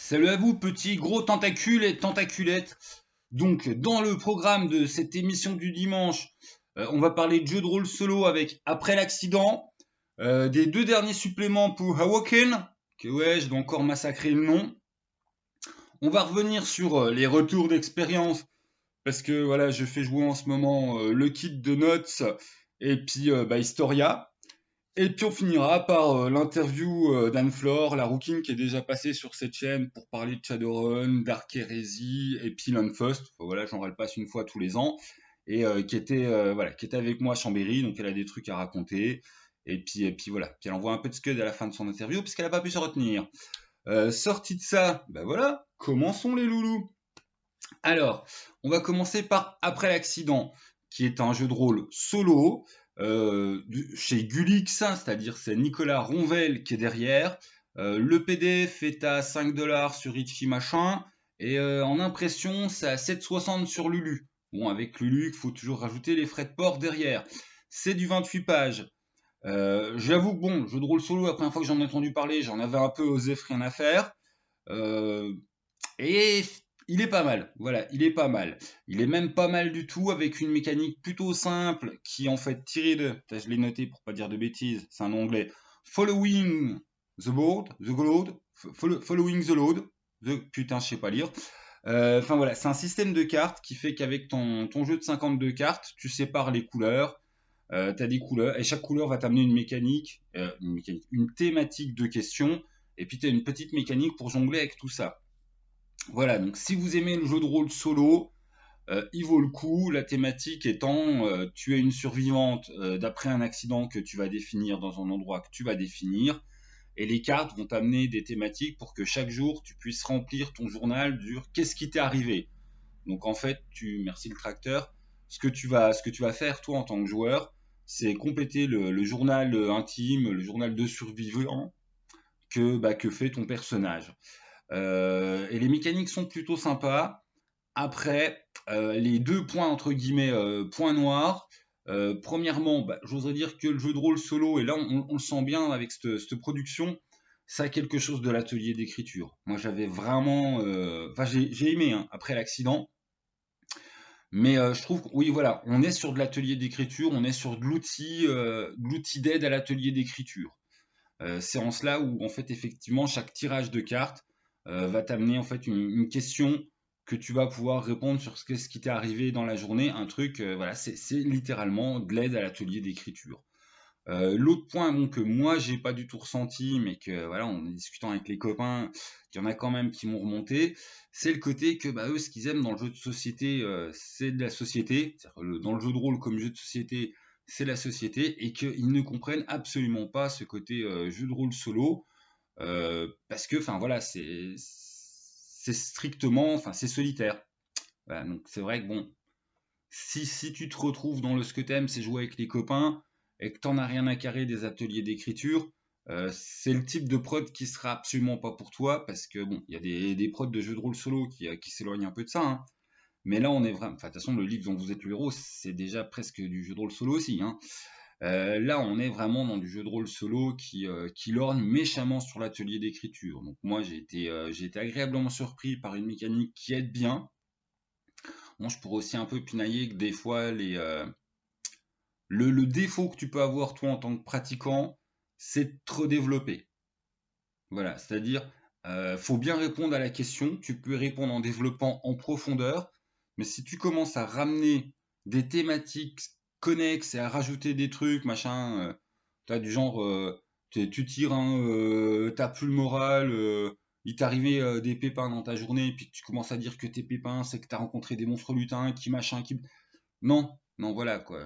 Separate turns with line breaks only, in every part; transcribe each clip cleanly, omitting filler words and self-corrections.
Salut à vous, petits gros tentacules et tentaculettes. Donc, dans le programme de cette émission du dimanche, on va parler de jeux de rôle solo avec Après l'accident, des deux derniers suppléments pour Awoken, que ouais, je dois encore massacrer le nom. On va revenir sur les retours d'expérience, parce que voilà, je fais jouer en ce moment le kit de Notes et puis Historia. Et puis on finira par l'interview d'Anne-Flore, la rouquine qui est déjà passée sur cette chaîne pour parler de Shadowrun, Dark Heresy et puis Landfust. Enfin, voilà, j'en passe une fois tous les ans. Et qui était avec moi à Chambéry, donc elle a des trucs à raconter. Et puis voilà. Puis elle envoie un peu de scud à la fin de son interview puisqu'elle n'a pas pu se retenir. Sorti de ça, ben voilà, commençons les loulous. Alors, on va commencer par Après l'accident, qui est un jeu de rôle solo chez Gulix, c'est-à-dire c'est Nicolas Ronvel qui est derrière. Le PDF est à 5 $ sur Itchy Machin, et en impression, c'est à 7,60 sur Lulu. Bon, avec Lulu, il faut toujours rajouter les frais de port derrière. C'est du 28 pages. J'avoue que bon, jeu de rôle solo, la première fois que j'en ai entendu parler, j'en avais un peu osé rien à faire. Euh, et il est pas mal, voilà, il est pas mal. Il est même pas mal du tout avec une mécanique plutôt simple qui est en fait tirée de, je l'ai noté pour pas dire de bêtises, c'est un onglet, Following the Board, the Load, Following the Load, putain je sais pas lire. Enfin voilà, c'est un système de cartes qui fait qu'avec ton jeu de 52 cartes, tu sépares les couleurs, tu as des couleurs, et chaque couleur va t'amener une thématique de questions, et puis tu as une petite mécanique pour jongler avec tout ça. Voilà, donc si vous aimez le jeu de rôle solo, il vaut le coup. La thématique étant, tu es une survivante d'après un accident que tu vas définir dans un endroit que tu vas définir. Et les cartes vont t'amener des thématiques pour que chaque jour tu puisses remplir ton journal sur qu'est-ce qui t'est arrivé. Donc en fait, merci le tracteur, ce que tu vas faire toi en tant que joueur, c'est compléter le journal intime, le journal de survivant que fait ton personnage. Et les mécaniques sont plutôt sympas. Après, les deux points entre guillemets points noirs. Premièrement, j'oserais dire que le jeu de rôle solo, et là on le sent bien avec cette production, ça a quelque chose de l'atelier d'écriture. Moi j'avais vraiment, enfin j'ai aimé hein, après l'accident, mais je trouve que oui voilà, on est sur de l'atelier d'écriture, on est sur de l'outil d'aide à l'atelier d'écriture. C'est en cela où en fait effectivement chaque tirage de cartes va t'amener en fait une question que tu vas pouvoir répondre sur ce qui t'est arrivé dans la journée, un truc, voilà, c'est littéralement de l'aide à l'atelier d'écriture. L'autre point bon, que moi j'ai pas du tout ressenti, mais que voilà, en discutant avec les copains, il y en a quand même qui m'ont remonté, c'est le côté que eux ce qu'ils aiment dans le jeu de société, c'est de la société, dans le jeu de rôle comme jeu de société, c'est la société, et qu'ils ne comprennent absolument pas ce côté jeu de rôle solo, parce que enfin voilà, c'est strictement, enfin c'est solitaire. Voilà, donc c'est vrai que bon, si tu te retrouves dans ce que t'aimes, c'est jouer avec les copains, et que t'en as rien à carrer des ateliers d'écriture, c'est le type de prod qui sera absolument pas pour toi, parce que bon, il y a des prods de jeux de rôle solo qui s'éloignent un peu de ça, hein. Mais là, on est vraiment, enfin, de toute façon, le livre dont vous êtes le héros, c'est déjà presque du jeu de rôle solo aussi, hein. Là, on est vraiment dans du jeu de rôle solo qui lorgne méchamment sur l'atelier d'écriture. Donc moi, j'ai été agréablement surpris par une mécanique qui aide bien. Bon, je pourrais aussi un peu pinailler que des fois, le défaut que tu peux avoir toi en tant que pratiquant, c'est de trop développer. Voilà, c'est-à-dire, faut bien répondre à la question. Tu peux répondre en développant en profondeur, mais si tu commences à ramener des thématiques connexes et à rajouter des trucs, machin, t'as du genre, tu tires, hein, t'as plus le moral, il t'est arrivé des pépins dans ta journée, et puis tu commences à dire que tes pépins, c'est que t'as rencontré des monstres lutins, qui machin, qui... Non, non, voilà, quoi.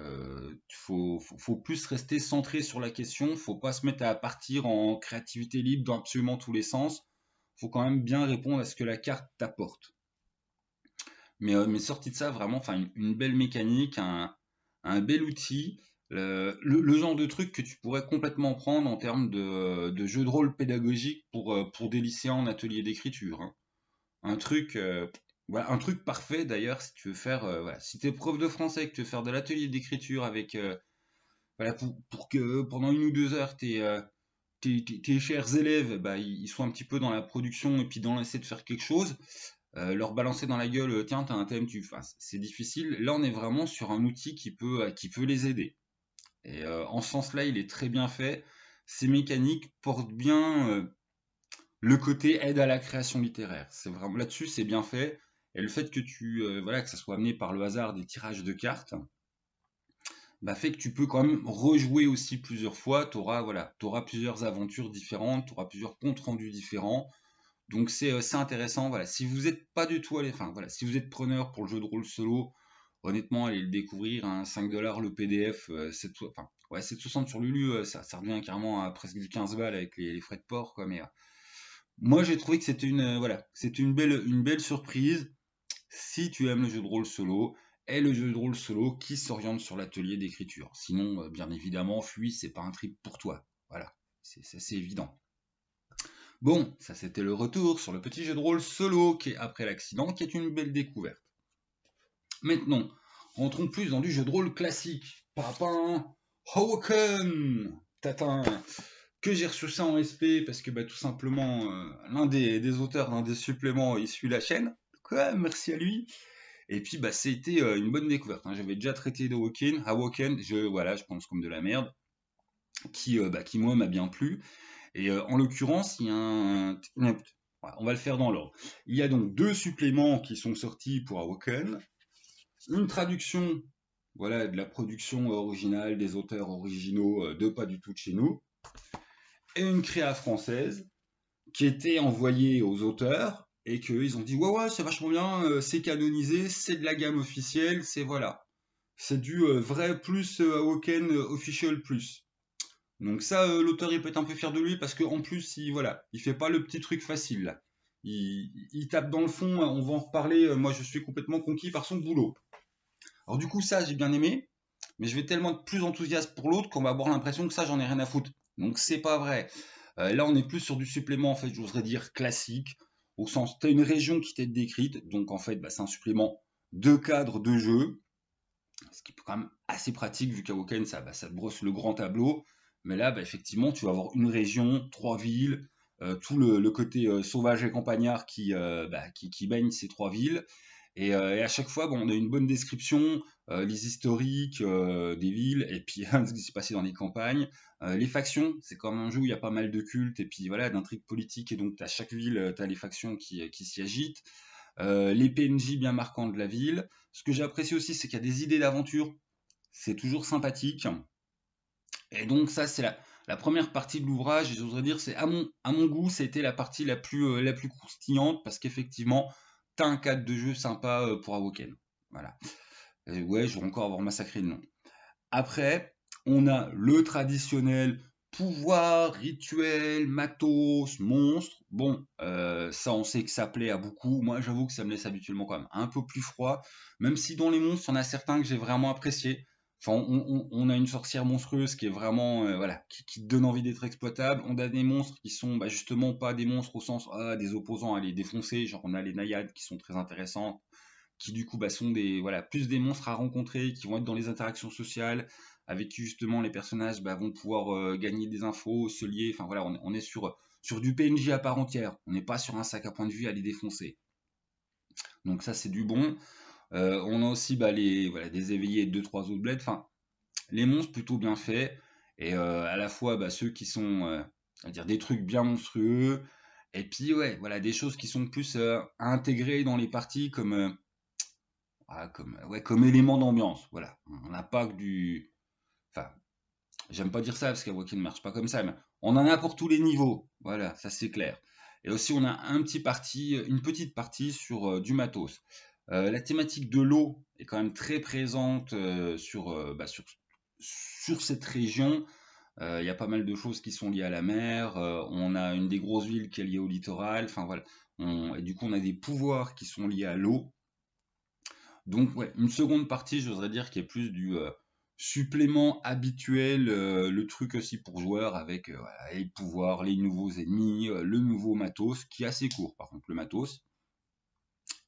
Faut plus rester centré sur la question, faut pas se mettre à partir en créativité libre dans absolument tous les sens. Faut quand même bien répondre à ce que la carte t'apporte. Mais sorti de ça, vraiment, enfin, une belle mécanique, un bel outil, le genre de truc que tu pourrais complètement prendre en termes de jeu de rôle pédagogique pour des lycéens en atelier d'écriture, hein. Un truc, voilà, un truc parfait d'ailleurs si tu veux faire, voilà, si t'es prof de français, que tu veux faire de l'atelier d'écriture avec, voilà, pour que pendant 1 ou 2 heures tes chers élèves, bah, ils sont un petit peu dans la production et puis dans l'essai de faire quelque chose, leur balancer dans la gueule, tiens, t'as un thème, c'est difficile. Là, on est vraiment sur un outil qui peut les aider. Et en ce sens-là, il est très bien fait. Ces mécaniques portent bien le côté aide à la création littéraire. C'est vraiment là-dessus, c'est bien fait. Et le fait que voilà, que ça soit amené par le hasard des tirages de cartes, bah, fait que tu peux quand même rejouer aussi plusieurs fois. T'auras plusieurs aventures différentes, t'auras plusieurs comptes rendus différents. Donc c'est intéressant. Voilà, si vous êtes pas du tout enfin voilà, si vous êtes preneur pour le jeu de rôle solo, honnêtement, allez le découvrir. Hein, 5$ le PDF, enfin, ouais, 7,60 sur Lulu, ça revient carrément à presque du 15 balles avec les frais de port, quoi. Mais moi, j'ai trouvé que c'était une belle surprise si tu aimes le jeu de rôle solo, et le jeu de rôle solo qui s'oriente sur l'atelier d'écriture. Sinon, bien évidemment, fuis, c'est pas un trip pour toi. Voilà, c'est évident. Bon, ça c'était le retour sur le petit jeu de rôle solo qui est après l'accident, qui est une belle découverte. Maintenant, rentrons plus dans du jeu de rôle classique. Papin, Hoboken, tatin, que j'ai reçu ça en SP parce que bah, tout simplement l'un des auteurs d'un des suppléments il suit la chaîne. Quoi, merci à lui. Et puis bah c'était une bonne découverte. Hein. J'avais déjà traité Hoboken, je pense comme de la merde, qui moi m'a bien plu. Et en l'occurrence, il y a on va le faire dans l'ordre. Il y a donc 2 suppléments qui sont sortis pour Awoken, une traduction, voilà, de la production originale des auteurs originaux de pas du tout de chez nous, et une créa française qui était envoyée aux auteurs et qu'ils ont dit ouais c'est vachement bien, c'est canonisé, c'est de la gamme officielle, c'est voilà, c'est du vrai plus Awoken official plus. Donc ça, l'auteur il peut être un peu fier de lui parce qu'en plus il fait pas le petit truc facile là. Il tape dans le fond, on va en reparler. Moi je suis complètement conquis par son boulot. Alors du coup ça j'ai bien aimé, mais je vais tellement être plus enthousiaste pour l'autre qu'on va avoir l'impression que ça j'en ai rien à foutre. Donc c'est pas vrai. Là on est plus sur du supplément en fait, j'oserais dire classique, au sens t'as une région qui t'est décrite, donc en fait bah, c'est un supplément de cadre de jeu, ce qui est quand même assez pratique vu qu'à Woken ça te brosse le grand tableau. Mais là, bah, effectivement, tu vas avoir une région, 3 villes, tout le côté sauvage et campagnard qui baigne ces 3 villes. Et à chaque fois, bon, on a une bonne description, les historiques des villes, et puis ce qui s'est passé dans les campagnes. Les factions, c'est comme un jeu où il y a pas mal de cultes, et puis voilà, d'intrigues politiques, et donc à chaque ville, tu as les factions qui s'y agitent. Les PNJ bien marquants de la ville. Ce que j'ai apprécié aussi, c'est qu'il y a des idées d'aventure. C'est toujours sympathique. Et donc ça, c'est la première partie de l'ouvrage. Et j'oserais dire, c'est à mon goût, c'était la partie la plus croustillante parce qu'effectivement, t'as un cadre de jeu sympa pour Awoken. Voilà. Ouais, je vais encore avoir massacré le nom. Après, on a le traditionnel pouvoir, rituel, matos, monstre. Bon, ça, on sait que ça plaît à beaucoup. Moi, j'avoue que ça me laisse habituellement quand même un peu plus froid. Même si dans les monstres, il y en a certains que j'ai vraiment appréciés. Enfin, on a une sorcière monstrueuse qui est vraiment, voilà, qui te donne envie d'être exploitable. On a des monstres qui sont bah, justement pas des monstres au sens des opposants à les défoncer. Genre, on a les naïades qui sont très intéressantes qui du coup bah, sont plus des monstres à rencontrer, qui vont être dans les interactions sociales, avec qui justement les personnages bah, vont pouvoir gagner des infos, se lier. Enfin voilà, on est sur du PNJ à part entière. On n'est pas sur un sac à point de vue à les défoncer. Donc ça c'est du bon. On a aussi des éveillés et 2-3 autres bleds. Enfin, les monstres plutôt bien faits. Et à la fois ceux qui sont dire des trucs bien monstrueux. Et puis ouais, voilà, des choses qui sont plus à intégrer dans les parties comme élément d'ambiance. Voilà. On n'a pas que du. Enfin, j'aime pas dire ça parce qu'Awaken ne marche pas comme ça, mais on en a pour tous les niveaux. Voilà, ça c'est clair. Et aussi, on a une petite partie sur du matos. La thématique de l'eau est quand même très présente sur cette région. Il y a pas mal de choses qui sont liées à la mer. On a une des grosses villes qui est liée au littoral. Enfin voilà. Et du coup, on a des pouvoirs qui sont liés à l'eau. Donc ouais, une seconde partie, j'oserais dire, qui est plus du supplément habituel, le truc aussi pour joueurs avec voilà, les pouvoirs, les nouveaux ennemis, le nouveau matos, qui est assez court par contre le matos.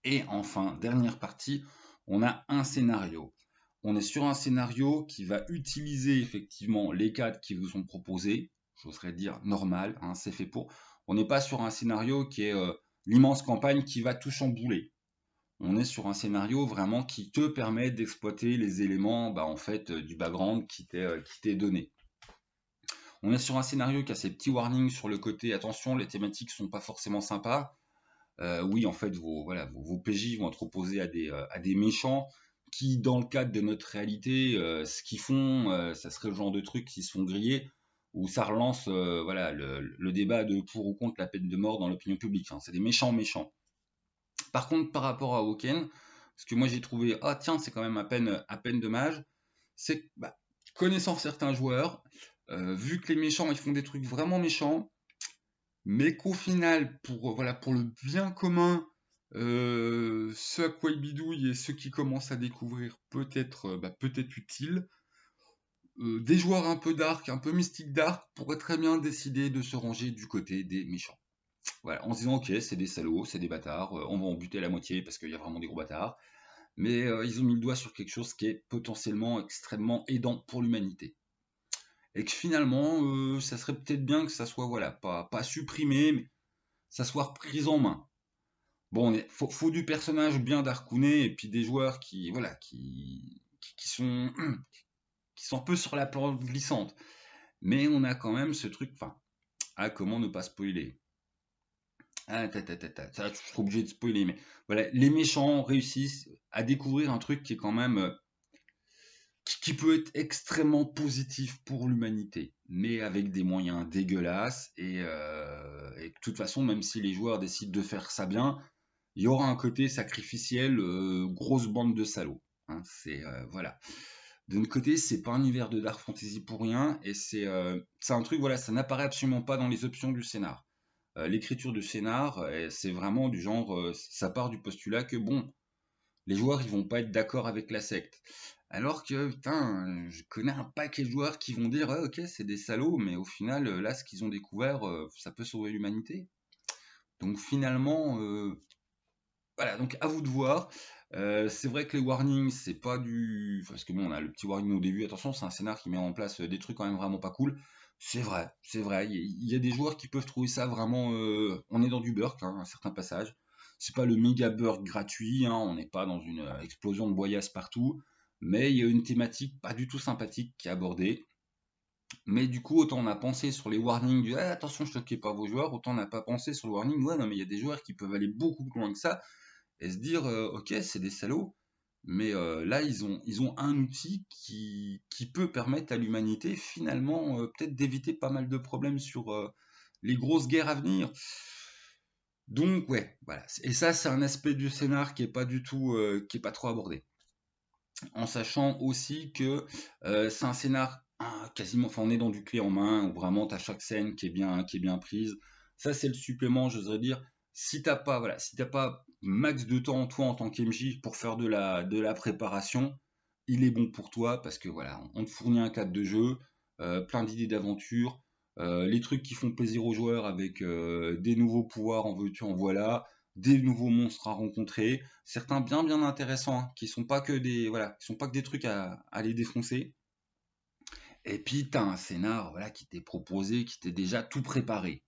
Et enfin, dernière partie, on a un scénario. On est sur un scénario qui va utiliser effectivement les cadres qui vous sont proposés. j'oserais dire normal, hein, c'est fait pour. On n'est pas sur un scénario qui est l'immense campagne qui va tout chambouler. On est sur un scénario vraiment qui te permet d'exploiter les éléments en fait, du background qui t'est donné. On est sur un scénario qui a ses petits warnings sur le côté attention, les thématiques sont pas forcément sympas. Oui, en fait, vos PJ vont être opposés à des méchants qui, dans le cadre de notre réalité, ce qu'ils font, ça serait le genre de truc qui se font griller, où ça relance le débat de pour ou contre la peine de mort dans l'opinion publique. Hein. C'est des méchants méchants. Par contre, par rapport à Woken, ce que moi j'ai trouvé, ah tiens, c'est quand même à peine dommage, c'est que, connaissant certains joueurs, vu que les méchants ils font des trucs vraiment méchants, mais qu'au final, pour le bien commun, ceux à quoi ils bidouillent et ceux qui commencent à découvrir peut-être utile, des joueurs un peu dark, un peu mystique dark, pourraient très bien décider de se ranger du côté des méchants. Voilà, en se disant ok, c'est des salauds, c'est des bâtards, on va en buter la moitié parce qu'il y a vraiment des gros bâtards, mais ils ont mis le doigt sur quelque chose qui est potentiellement extrêmement aidant pour l'humanité. Et que finalement, ça serait peut-être bien que ça soit pas supprimé, mais ça soit repris en main. Bon, faut du personnage bien darkouné et puis des joueurs qui sont qui sont un peu sur la plante glissante. Mais on a quand même ce truc, comment ne pas spoiler. Ça, je suis obligé de spoiler, mais voilà, les méchants réussissent à découvrir un truc qui est quand même qui peut être extrêmement positif pour l'humanité, mais avec des moyens dégueulasses et de toute façon, même si les joueurs décident de faire ça bien, il y aura un côté sacrificiel, grosse bande de salauds. Hein, voilà. D'un côté, c'est pas un univers de dark fantasy pour rien, et c'est un truc, voilà, ça n'apparaît absolument pas dans les options du scénar. L'écriture du scénar, c'est vraiment du genre, ça part du postulat que bon, les joueurs ils vont pas être d'accord avec la secte. Alors que, putain, je connais un paquet de joueurs qui vont dire, ouais, ok, c'est des salauds, mais au final, là, ce qu'ils ont découvert, ça peut sauver l'humanité. Donc finalement, voilà, donc à vous de voir. C'est vrai que les warnings, c'est pas du. Parce que bon, on a le petit warning au début, attention, c'est un scénar qui met en place des trucs quand même vraiment pas cool. C'est vrai. Il y a des joueurs qui peuvent trouver ça vraiment. On est dans du burk, hein, à certains passages. C'est pas le méga burk gratuit, hein, on n'est pas dans une explosion de boyasses partout. Mais il y a une thématique pas du tout sympathique qui est abordée. Mais du coup, autant on a pensé sur les warnings du attention, choquez pas vos joueurs, autant on n'a pas pensé sur le warning, ouais, non, mais il y a des joueurs qui peuvent aller beaucoup plus loin que ça et se dire ok, c'est des salauds, mais là ils ont un outil qui peut permettre à l'humanité finalement peut-être d'éviter pas mal de problèmes sur les grosses guerres à venir. Donc ouais, voilà. Et ça c'est un aspect du scénar qui est pas du tout qui est pas trop abordé. En sachant aussi que c'est un scénar quasiment, enfin on est dans du clé en main où vraiment tu as chaque scène qui est bien prise. Ça c'est le supplément, j'oserais dire. Si t'as pas max de temps toi en tant qu'MJ pour faire de la préparation, il est bon pour toi parce que voilà, on te fournit un cadre de jeu, plein d'idées d'aventure, les trucs qui font plaisir aux joueurs avec des nouveaux pouvoirs en veux-tu en voilà, des nouveaux monstres à rencontrer, certains bien intéressants, hein, qui sont pas que qui sont pas que des trucs à les défoncer. Et puis t'as un scénar, voilà, qui t'est proposé, qui t'est déjà tout préparé.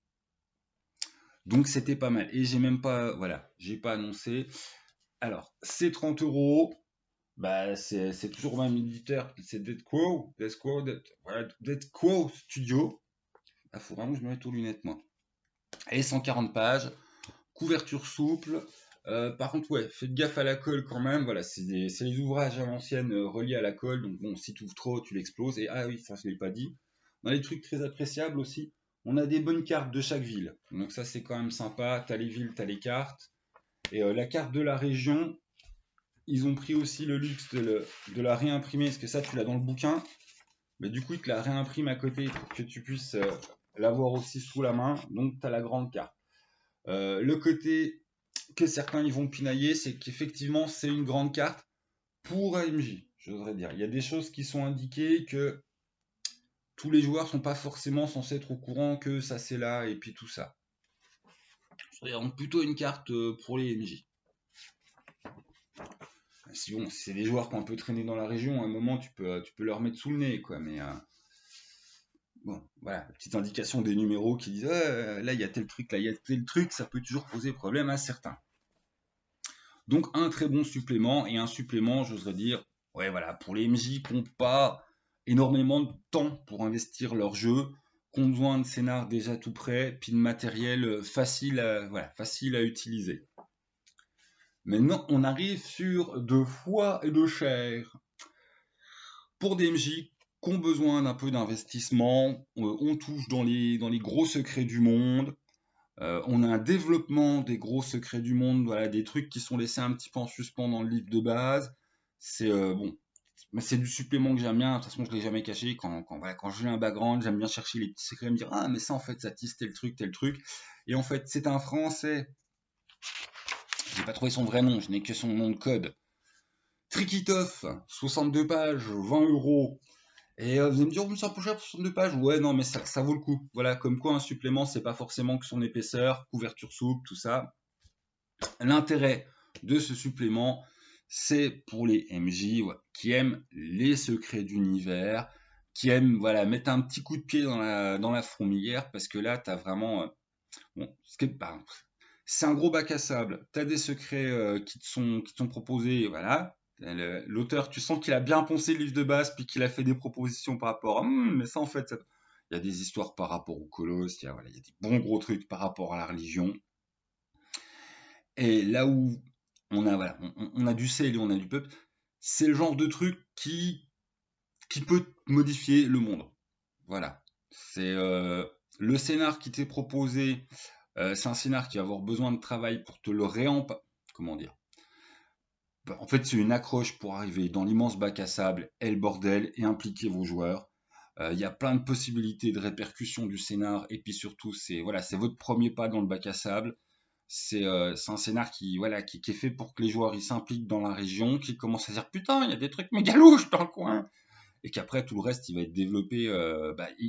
Donc c'était pas mal. Et j'ai même pas, voilà, j'ai pas annoncé. Alors, c'est 30 €. C'est toujours le même éditeur, c'est Dead Quo Studio. Ah, faut vraiment que je me mette aux lunettes, moi. Et 140 pages, couverture souple. Par contre, ouais, faites gaffe à la colle quand même. Voilà, c'est les ouvrages à l'ancienne reliés à la colle. Donc bon, si tu ouvres trop, tu l'exploses. Et ah oui, ça je l'ai pas dit. On a des trucs très appréciables aussi. On a des bonnes cartes de chaque ville. Donc ça c'est quand même sympa. T'as les villes, t'as les cartes. Et la carte de la région, ils ont pris aussi le luxe de la réimprimer. Parce que ça, tu l'as dans le bouquin. Mais du coup, ils te la réimpriment à côté pour que tu puisses l'avoir aussi sous la main. Donc tu as la grande carte. Le côté que certains ils vont pinailler, c'est qu'effectivement c'est une grande carte pour AMJ, j'oserais dire. Il y a des choses qui sont indiquées que tous les joueurs sont pas forcément censés être au courant que ça c'est là et puis tout ça. C'est plutôt une carte pour les MJ. Si bon, c'est des joueurs qui ont un peu traîné dans la région, à un moment tu peux leur mettre sous le nez quoi, bon, voilà, petite indication des numéros qui disent là il y a tel truc, là il y a tel truc, ça peut toujours poser problème à certains. Donc un très bon supplément, et un supplément, j'oserais dire, ouais voilà, pour les MJ qui n'ont pas énormément de temps pour investir leur jeu, qui ont besoin de scénar déjà tout prêt, puis de matériel facile à utiliser. Maintenant, on arrive sur de foi et de chair. Pour des MJ qui ont besoin d'un peu d'investissement, on touche dans les gros secrets du monde. On a un développement des gros secrets du monde, voilà, des trucs qui sont laissés un petit peu en suspens dans le livre de base. C'est bon, mais c'est du supplément que j'aime bien. De toute façon, je l'ai jamais caché. Quand j'ai un background, j'aime bien chercher les petits secrets, me dire ah mais ça en fait ça tisse tel truc, tel truc. Et en fait, c'est un Français. J'ai pas trouvé son vrai nom, je n'ai que son nom de code. Trikitov, 62 pages, 20 euros. Et vous allez me dire, oh, mais c'est un peu cher pour 62 pages. Ouais, non, mais ça vaut le coup. Voilà, comme quoi un supplément, c'est pas forcément que son épaisseur, couverture souple, tout ça. L'intérêt de ce supplément, c'est pour les MJ qui aiment les secrets d'univers, qui aiment voilà, mettre un petit coup de pied dans la fourmilière, parce que là, tu as vraiment. Bon, c'est un gros bac à sable. Tu as des secrets qui te sont proposés, voilà. L'auteur, tu sens qu'il a bien poncé le livre de base, puis qu'il a fait des propositions par rapport à. Mais ça, en fait, il y a des histoires par rapport au Colosse, il y a des bons gros trucs par rapport à la religion. Et là où on a du ciel et on a du peuple, c'est le genre de truc qui peut modifier le monde. Voilà. C'est le scénar qui t'est proposé, c'est un scénar qui va avoir besoin de travail pour te le comment dire. En fait, c'est une accroche pour arriver dans l'immense bac à sable et le bordel et impliquer vos joueurs. Il y a plein de possibilités de répercussions du scénar et puis surtout, c'est votre premier pas dans le bac à sable. C'est un scénar qui est fait pour que les joueurs ils s'impliquent dans la région, qu'ils commencent à dire putain, il y a des trucs méga louches dans le coin, et qu'après tout le reste il va être développé,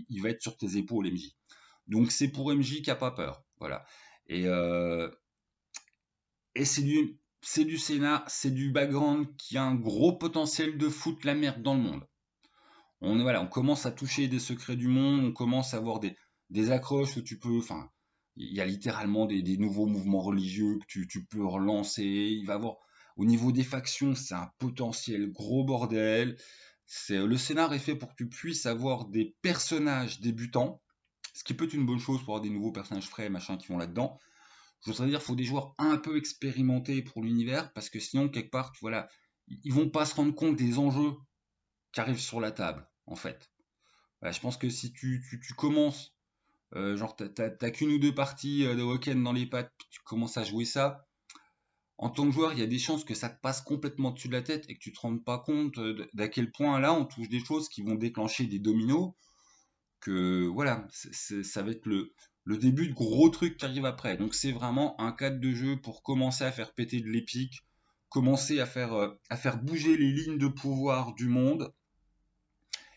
il va être sur tes épaules MJ. Donc c'est pour MJ qui a pas peur, voilà. Et, euh, et c'est du scénar, c'est du background qui a un gros potentiel de foutre la merde dans le monde. On commence à toucher des secrets du monde, on commence à avoir des accroches où tu peux, enfin, il y a littéralement des nouveaux mouvements religieux que tu peux relancer. Il va avoir, au niveau des factions, c'est un potentiel gros bordel. Le scénar est fait pour que tu puisses avoir des personnages débutants, ce qui peut être une bonne chose pour avoir des nouveaux personnages frais, machin, qui vont là-dedans. Je voudrais dire, il faut des joueurs un peu expérimentés pour l'univers, parce que sinon, quelque part, voilà, ils vont pas se rendre compte des enjeux qui arrivent sur la table, en fait. Voilà, je pense que si tu commences, genre t'as qu'une ou deux parties de Woken dans les pattes, puis tu commences à jouer ça, en tant que joueur, il y a des chances que ça te passe complètement dessus de la tête et que tu te rendes pas compte d'à quel point là on touche des choses qui vont déclencher des dominos, que voilà, ça va être le début de gros trucs qui arrivent après. Donc c'est vraiment un cadre de jeu pour commencer à faire péter de l'épique, commencer à faire bouger les lignes de pouvoir du monde,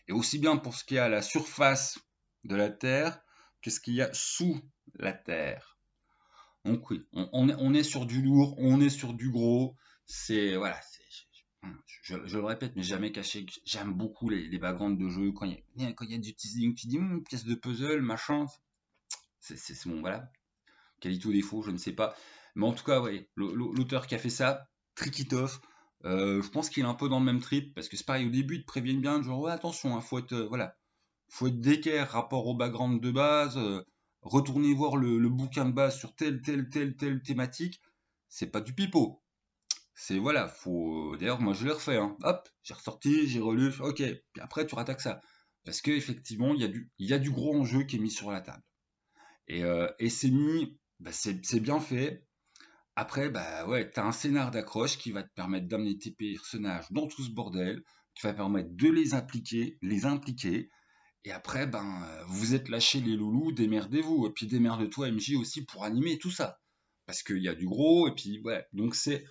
et aussi bien pour ce qui est à la surface de la Terre que ce qu'il y a sous la Terre. Donc oui, on est sur du lourd, on est sur du gros. C'est voilà, je le répète, mais jamais caché que j'aime beaucoup les backgrounds de jeu. Quand il y a du teasing, tu dis pièce de puzzle, machin. C'est bon, voilà. Qualité ou défaut, je ne sais pas. Mais en tout cas, ouais, l'auteur qui a fait ça, Trikitov, je pense qu'il est un peu dans le même trip, parce que c'est pareil, au début, ils te préviennent bien, genre, ouais, attention, faut être, faut être d'équerre rapport au background de base, retournez voir le bouquin de base sur telle thématique, c'est pas du pipeau. C'est, voilà, faut, d'ailleurs, moi, je l'ai refait, hein. Hop, j'ai ressorti, j'ai relu, ok, puis après, tu rattaques ça. Parce que effectivement, il y a du gros enjeu qui est mis sur la table. Et c'est mis, c'est bien fait. Après, bah ouais, t'as un scénar d'accroche qui va te permettre d'amener tes personnages dans tout ce bordel, qui va permettre de les impliquer. Et après, vous êtes lâchés les loulous, démerdez-vous. Et puis démerde-toi MJ aussi pour animer tout ça. Parce qu'il y a du gros, et puis ouais. Donc c'est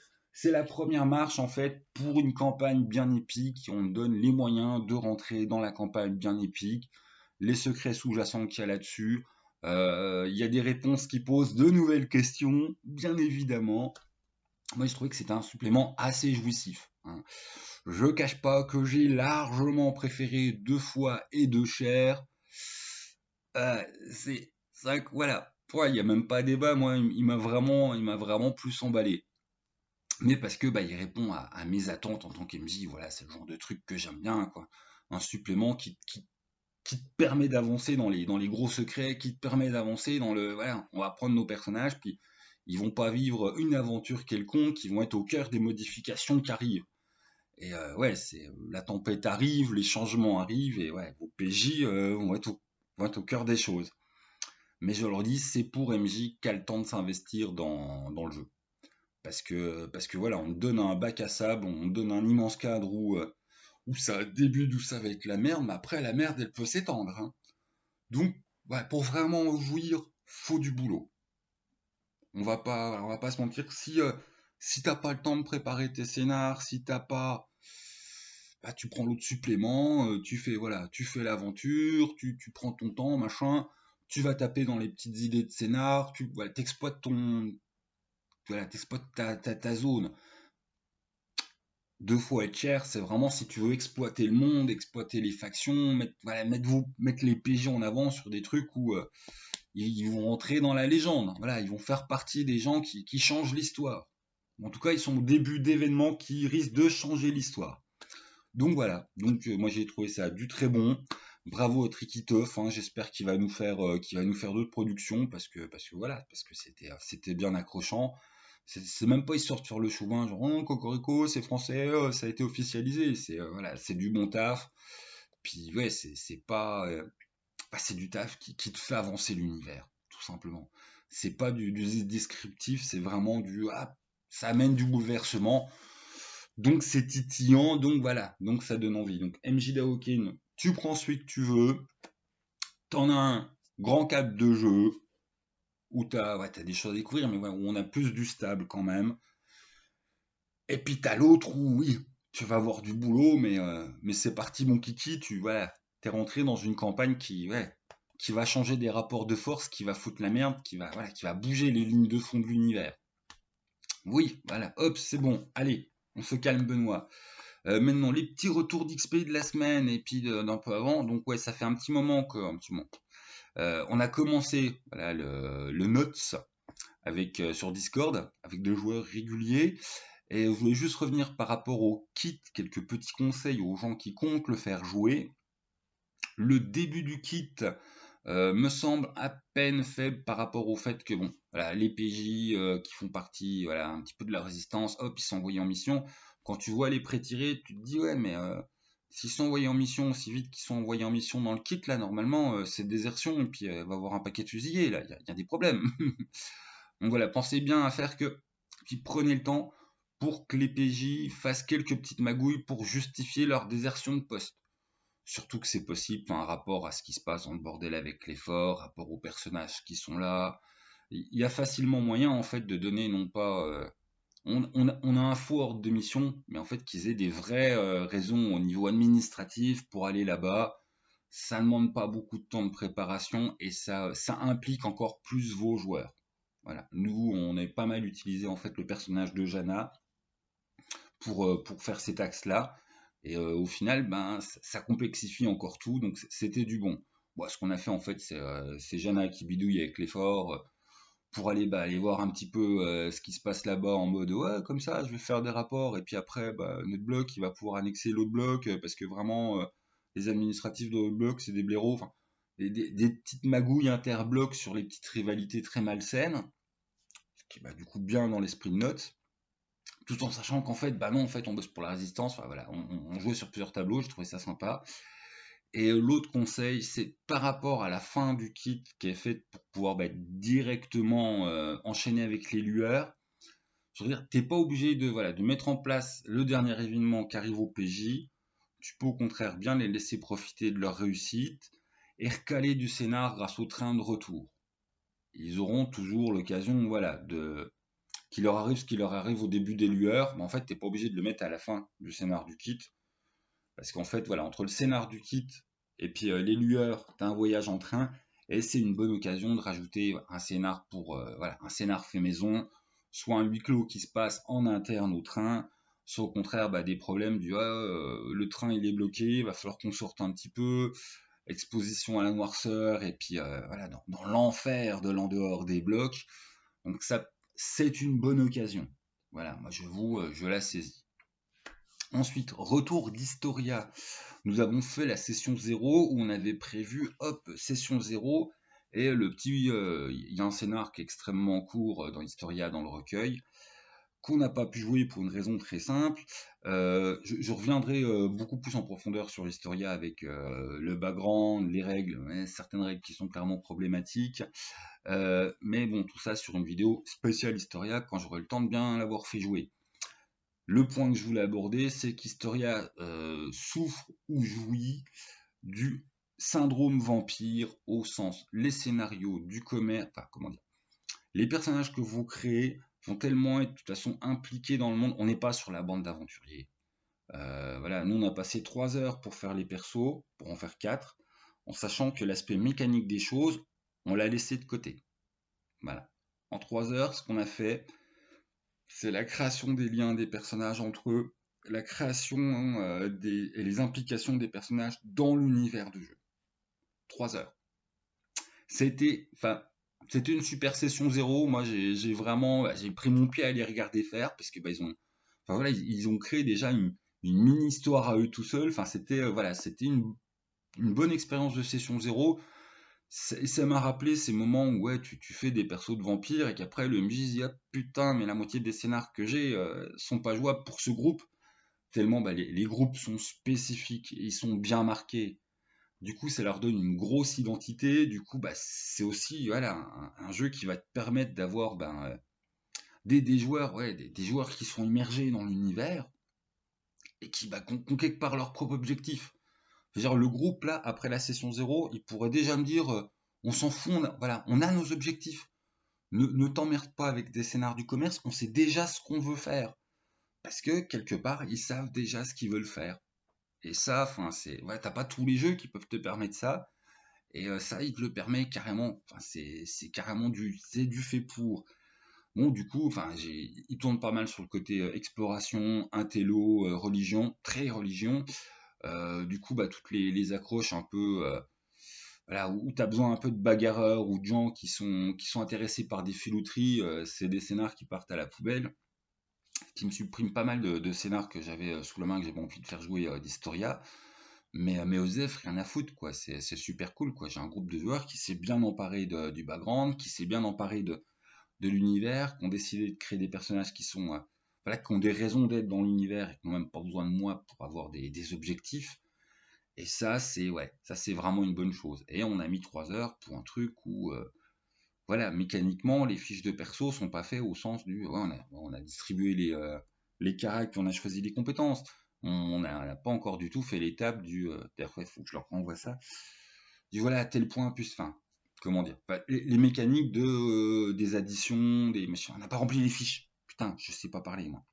la première marche en fait pour une campagne bien épique. On donne les moyens de rentrer dans la campagne bien épique, les secrets sous-jacents qu'il y a là-dessus. Il y a des réponses qui posent de nouvelles questions, bien évidemment. Moi, je trouvais que c'était un supplément assez jouissif, hein. Je cache pas que j'ai largement préféré Deux fois et Deux chairs. C'est vrai que voilà, il n'y a même pas débat, moi, il m'a vraiment plus emballé. Mais parce que bah, il répond à mes attentes en tant qu'MJ, voilà, c'est le genre de truc que j'aime bien, quoi. Un supplément qui te permet d'avancer dans les gros secrets, qui te permet d'avancer dans le. Voilà, on va prendre nos personnages, puis ils vont pas vivre une aventure quelconque, ils vont être au cœur des modifications qui arrivent. Et ouais, c'est la tempête arrive, les changements arrivent, et ouais, vos PJ vont être au cœur des choses. Mais je leur dis, c'est pour MJ qui a le temps de s'investir dans le jeu. Parce que voilà, on donne un bac à sable, on donne un immense cadre où ça débute, où ça va être la merde, mais après la merde, elle peut s'étendre, hein. Donc, ouais, pour vraiment jouir, faut du boulot. On va pas se mentir. Si t'as pas le temps de préparer tes scénars, si t'as pas, bah, tu prends l'autre supplément, tu fais l'aventure, tu prends ton temps, machin, tu vas taper dans les petites idées de scénar, voilà, t'exploites ta zone. Deux fois être cher, c'est vraiment si tu veux exploiter le monde, exploiter les factions, mettre les PJ en avant sur des trucs où ils vont entrer dans la légende. Voilà, ils vont faire partie des gens qui changent l'histoire. En tout cas, ils sont au début d'événements qui risquent de changer l'histoire. Donc voilà, moi j'ai trouvé ça du très bon. Bravo à Trikitov, hein, j'espère qu'il va nous faire d'autres productions parce que c'était bien accrochant. C'est même pas histoire de faire le chauvin, genre oh, Cocorico, c'est français, ça a été officialisé. C'est du bon taf. Puis ouais, c'est du taf qui te fait avancer l'univers, tout simplement. C'est pas du descriptif, c'est vraiment ça amène du bouleversement. Donc c'est titillant, donc voilà, donc ça donne envie. Donc MJ Daokin, tu prends celui que tu veux, t'en as un grand cadre de jeu, où t'as des choses à découvrir, mais ouais, où on a plus du stable quand même. Et puis t'as l'autre où oui, tu vas avoir du boulot, mais c'est parti mon kiki, t'es rentré dans une campagne qui va changer des rapports de force, qui va foutre la merde, qui va bouger les lignes de fond de l'univers. Oui, voilà, hop, c'est bon, allez, on se calme Benoît. Maintenant, les petits retours d'XP de la semaine et puis d'un peu avant. Donc ouais, ça fait un petit moment. On a commencé voilà, le Notes sur Discord avec des joueurs réguliers. Et je voulais juste revenir par rapport au kit, quelques petits conseils aux gens qui comptent le faire jouer. Le début du kit me semble à peine faible par rapport au fait que bon, voilà, les PJ qui font partie, voilà, un petit peu de la résistance, hop, ils sont envoyés en mission. Quand tu vois les pré-tirés, tu te dis ouais, mais s'ils sont envoyés en mission aussi vite qu'ils sont envoyés en mission dans le kit, là, normalement, c'est désertion et puis va avoir un paquet de fusillés, là, il y a des problèmes. Donc voilà, pensez bien à faire puis prenez le temps pour que les PJ fassent quelques petites magouilles pour justifier leur désertion de poste. Surtout que c'est possible par rapport à ce qui se passe dans le bordel avec les forts, rapport aux personnages qui sont là. Il y a facilement moyen en fait de donner non pas on a un faux ordre de mission, mais en fait qu'ils aient des vraies raisons au niveau administratif pour aller là-bas. Ça ne demande pas beaucoup de temps de préparation et ça implique encore plus vos joueurs. Voilà. Nous, on a pas mal utilisé en fait le personnage de Jana pour faire cet axe-là. Et au final, ben, ça complexifie encore tout, donc c'était du bon. Bon, ce qu'on a fait en fait, c'est Jana qui bidouille avec l'effort pour aller voir un petit peu ce qui se passe là-bas en mode ouais, comme ça, je vais faire des rapports, et puis après, bah, notre bloc, il va pouvoir annexer l'autre bloc, parce que vraiment, les administratifs de l'autre bloc, c'est des blaireaux, enfin, des petites magouilles interblocs sur les petites rivalités très malsaines, ce qui est bah, du coup bien dans l'esprit de note tout en sachant qu'en fait, bah non, en fait, on bosse pour la résistance. Enfin, voilà, on jouait sur plusieurs tableaux, je trouvais ça sympa. Et l'autre conseil, c'est par rapport à la fin du kit qui est fait pour pouvoir bah, directement enchaîner avec les lueurs. Je veux dire, t'es pas obligé de mettre en place le dernier événement qui arrive au PJ. Tu peux au contraire bien les laisser profiter de leur réussite et recaler du scénar grâce au train de retour. Ils auront toujours l'occasion, voilà, qu'il leur arrive ce qui leur arrive au début des lueurs, mais en fait, t'es pas obligé de le mettre à la fin du scénar du kit. Parce qu'en fait, voilà, entre le scénar du kit et puis les lueurs, t'as un voyage en train, et c'est une bonne occasion de rajouter un scénar un scénar fait maison, soit un huis clos qui se passe en interne au train, soit au contraire bah, des problèmes le train il est bloqué, il va falloir qu'on sorte un petit peu, exposition à la noirceur, et puis voilà, dans l'enfer de l'en dehors des blocs. Donc ça, c'est une bonne occasion. Voilà, moi je la saisis. Ensuite, retour d'Historia. Nous avons fait la session 0 où on avait prévu, hop, session 0, et il y a un scénar qui est extrêmement court dans Historia, dans le recueil, qu'on n'a pas pu jouer pour une raison très simple. Je reviendrai beaucoup plus en profondeur sur l'Historia avec le background, les règles, certaines règles qui sont clairement problématiques. Mais bon, tout ça sur une vidéo spéciale Historia quand j'aurai le temps de bien l'avoir fait jouer. Le point que je voulais aborder, c'est qu'Historia souffre ou jouit du syndrome vampire au sens les scénarios du commerce, enfin comment dire, les personnages que vous créez vont tellement être de toute façon impliqués dans le monde. On n'est pas sur la bande d'aventuriers. Voilà, nous on a passé 3 heures pour faire les persos, pour en faire 4, en sachant que l'aspect mécanique des choses, on l'a laissé de côté. Voilà. En 3 heures, ce qu'on a fait, c'est la création des liens des personnages entre eux, la création et les implications des personnages dans l'univers du jeu. 3 heures. C'était une super session 0. Moi, j'ai pris mon pied à les regarder faire parce que ils ont créé déjà une mini histoire à eux tout seuls. C'était une bonne expérience de session 0. Ça m'a rappelé ces moments où tu fais des persos de vampires et qu'après le MJ dit ah putain mais la moitié des scénars que j'ai sont pas jouables pour ce groupe tellement les groupes sont spécifiques, ils sont bien marqués. Du coup, ça leur donne une grosse identité. Du coup, c'est aussi voilà, un jeu qui va te permettre d'avoir des joueurs, des joueurs qui sont immergés dans l'univers et qui ont quelque part leur propre objectif. Je veux dire, le groupe, là, après la session 0, il pourrait déjà me dire on s'en fout, on a nos objectifs. Ne t'emmerde pas avec des scénars du commerce, on sait déjà ce qu'on veut faire. Parce que, quelque part, ils savent déjà ce qu'ils veulent faire. Et ça, t'as pas tous les jeux qui peuvent te permettre ça. Et ça, il te le permet carrément. C'est carrément c'est du fait pour. Bon, du coup, il tourne pas mal sur le côté exploration, intello, religion, très religion. Du coup, toutes les accroches un peu, voilà, où tu as besoin un peu de bagarreurs ou de gens qui sont intéressés par des filouteries, c'est des scénars qui partent à la poubelle, qui me suppriment pas mal de scénars que j'avais sous la main, que j'avais envie de faire jouer d'Historia. Mais Osef, rien à foutre, quoi. C'est super cool, quoi. J'ai un groupe de joueurs qui s'est bien emparé du background, qui s'est bien emparé de l'univers, qui ont décidé de créer des personnages qui sont, voilà, qui ont des raisons d'être dans l'univers et qui n'ont même pas besoin de moi pour avoir des objectifs. Et ça c'est vraiment une bonne chose. Et on a mis 3 heures pour un truc où, voilà, mécaniquement, les fiches de perso sont pas faites au sens du, on a distribué les caractères, on a choisi les compétences. On n'a pas encore du tout fait l'étape d'ailleurs, il faut que je leur renvoie ça. Du voilà, à tel point, plus, comment dire, les mécaniques des additions, des machins. On n'a pas rempli les fiches. Putain, je sais pas parler, moi.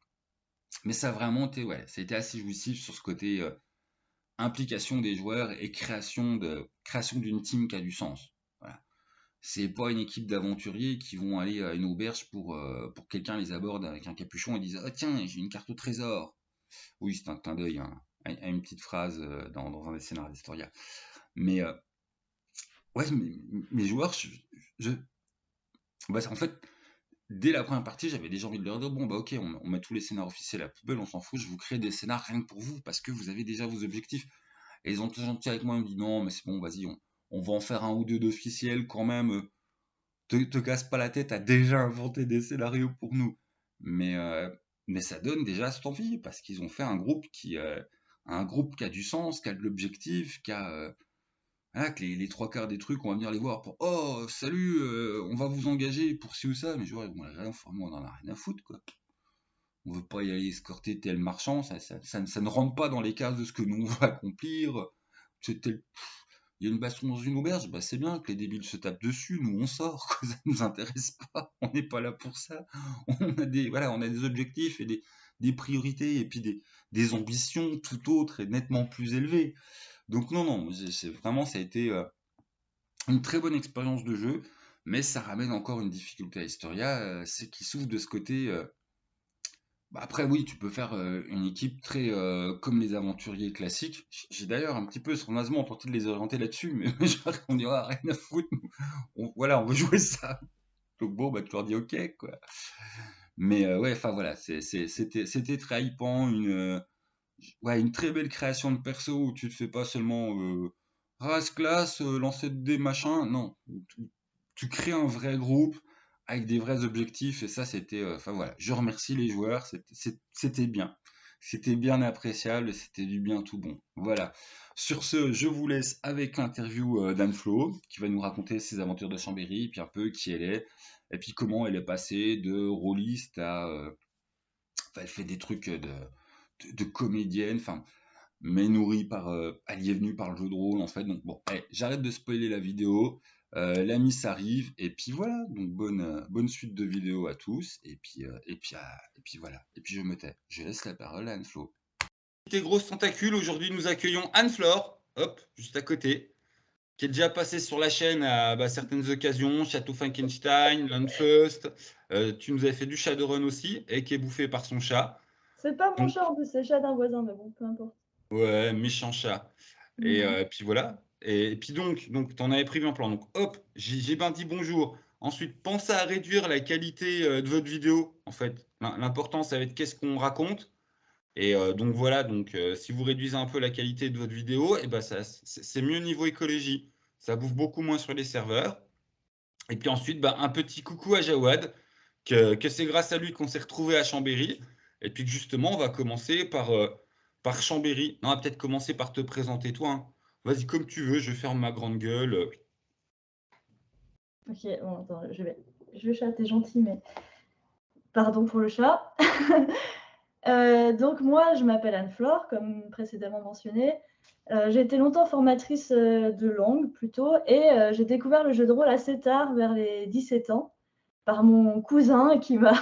Mais ça a vraiment été, ça a été assez jouissif sur ce côté implication des joueurs et création d'une team qui a du sens. Voilà. C'est pas une équipe d'aventuriers qui vont aller à une auberge pour que quelqu'un les aborde avec un capuchon et dise ah tiens j'ai une carte au trésor. Oui c'est un clin d'œil à une petite phrase dans un des scénarios d'Historia. Mais mes joueurs, en fait, dès la première partie, j'avais déjà envie de leur dire bon ok, on met tous les scénars officiels à la poubelle, on s'en fout, je vous crée des scénars rien que pour vous parce que vous avez déjà vos objectifs. Et ils ont été gentils avec moi, ils me disent non mais c'est bon, vas-y, on va en faire un ou deux d'officiels quand même. Te casse pas la tête à déjà inventer des scénarios pour nous. Mais, euh, mais ça donne déjà cette envie, parce qu'ils ont fait un groupe qui a du sens, qui a de l'objectif, voilà, que les trois quarts des trucs, on va venir les voir pour oh, salut, on va vous engager pour ci ou ça, mais genre, on en a rien à foutre, quoi. On veut pas y aller escorter tel marchand, ça ne rentre pas dans les cases de ce que nous on va accomplir. Il y a une baston dans une auberge, c'est bien que les débiles se tapent dessus, nous on sort, quoi, ça nous intéresse pas, on n'est pas là pour ça. On a des objectifs et des priorités et puis des ambitions tout autres et nettement plus élevées. Donc non, ça a été une très bonne expérience de jeu, mais ça ramène encore une difficulté à Historia, c'est qu'il souffre de ce côté Bah, après, oui, tu peux faire une équipe très comme les aventuriers classiques. J'ai d'ailleurs un petit peu sournoisement tenté de les orienter là-dessus, mais on dit ah, rien à foutre. Voilà, on veut jouer ça. Donc bon, bah tu leur dis ok, quoi. Mais ouais, enfin voilà, c'était très hypant, ouais, une très belle création de perso où tu te fais pas seulement race, classe, lancer des machins. Non, tu crées un vrai groupe avec des vrais objectifs et ça, c'était. Enfin voilà, je remercie les joueurs, c'était bien. C'était bien appréciable, c'était du bien tout bon. Voilà. Sur ce, je vous laisse avec l'interview d'Anne Flo, qui va nous raconter ses aventures de Chambéry, puis un peu qui elle est, et puis comment elle est passée de rôliste à. Enfin, elle fait des trucs de comédienne, enfin, mais nourrie par. Elle y est venue par le jeu de rôle, en fait. Donc, bon, allez, j'arrête de spoiler la vidéo. La miss arrive, et puis voilà. Donc, bonne suite de vidéos à tous, et puis voilà. Et puis, je me tais. Je laisse la parole à Anne-Flo. Tes grosses tentacules, aujourd'hui, nous accueillons Anne-Flore, hop, juste à côté, qui est déjà passée sur la chaîne à certaines occasions, Château Frankenstein, Landfust. Tu nous avais fait du Shadowrun aussi, et qui est bouffé par son chat.
C'est pas mon
Donc,
chat en plus, c'est le chat d'un voisin, mais bon, peu importe.
ouais, méchant chat. Et
Mhm.
puis voilà. Et puis donc t'en avais prévu un plan. Donc hop, j'ai bien dit bonjour. Ensuite, pensez à réduire la qualité de votre vidéo. En fait, l'important, ça va être qu'est-ce qu'on raconte. Et donc voilà, donc si vous réduisez un peu la qualité de votre vidéo, et ben c'est mieux niveau écologie. Ça bouffe beaucoup moins sur les serveurs. Et puis ensuite, bah, un petit coucou à Jawad, que c'est grâce à lui qu'on s'est retrouvé à Chambéry. Et puis que justement, on va commencer par Chambéry. Non, on va peut-être commencer par te présenter toi, hein. Vas-y, comme tu veux, je ferme ma grande gueule.
Ok, bon, attends, le chat, t'es gentil, mais pardon pour le chat. Donc moi, je m'appelle Anne-Flore, comme précédemment mentionné. J'ai été longtemps formatrice de langue plutôt, et j'ai découvert le jeu de rôle assez tard, vers les 17 ans, par mon cousin qui m'a.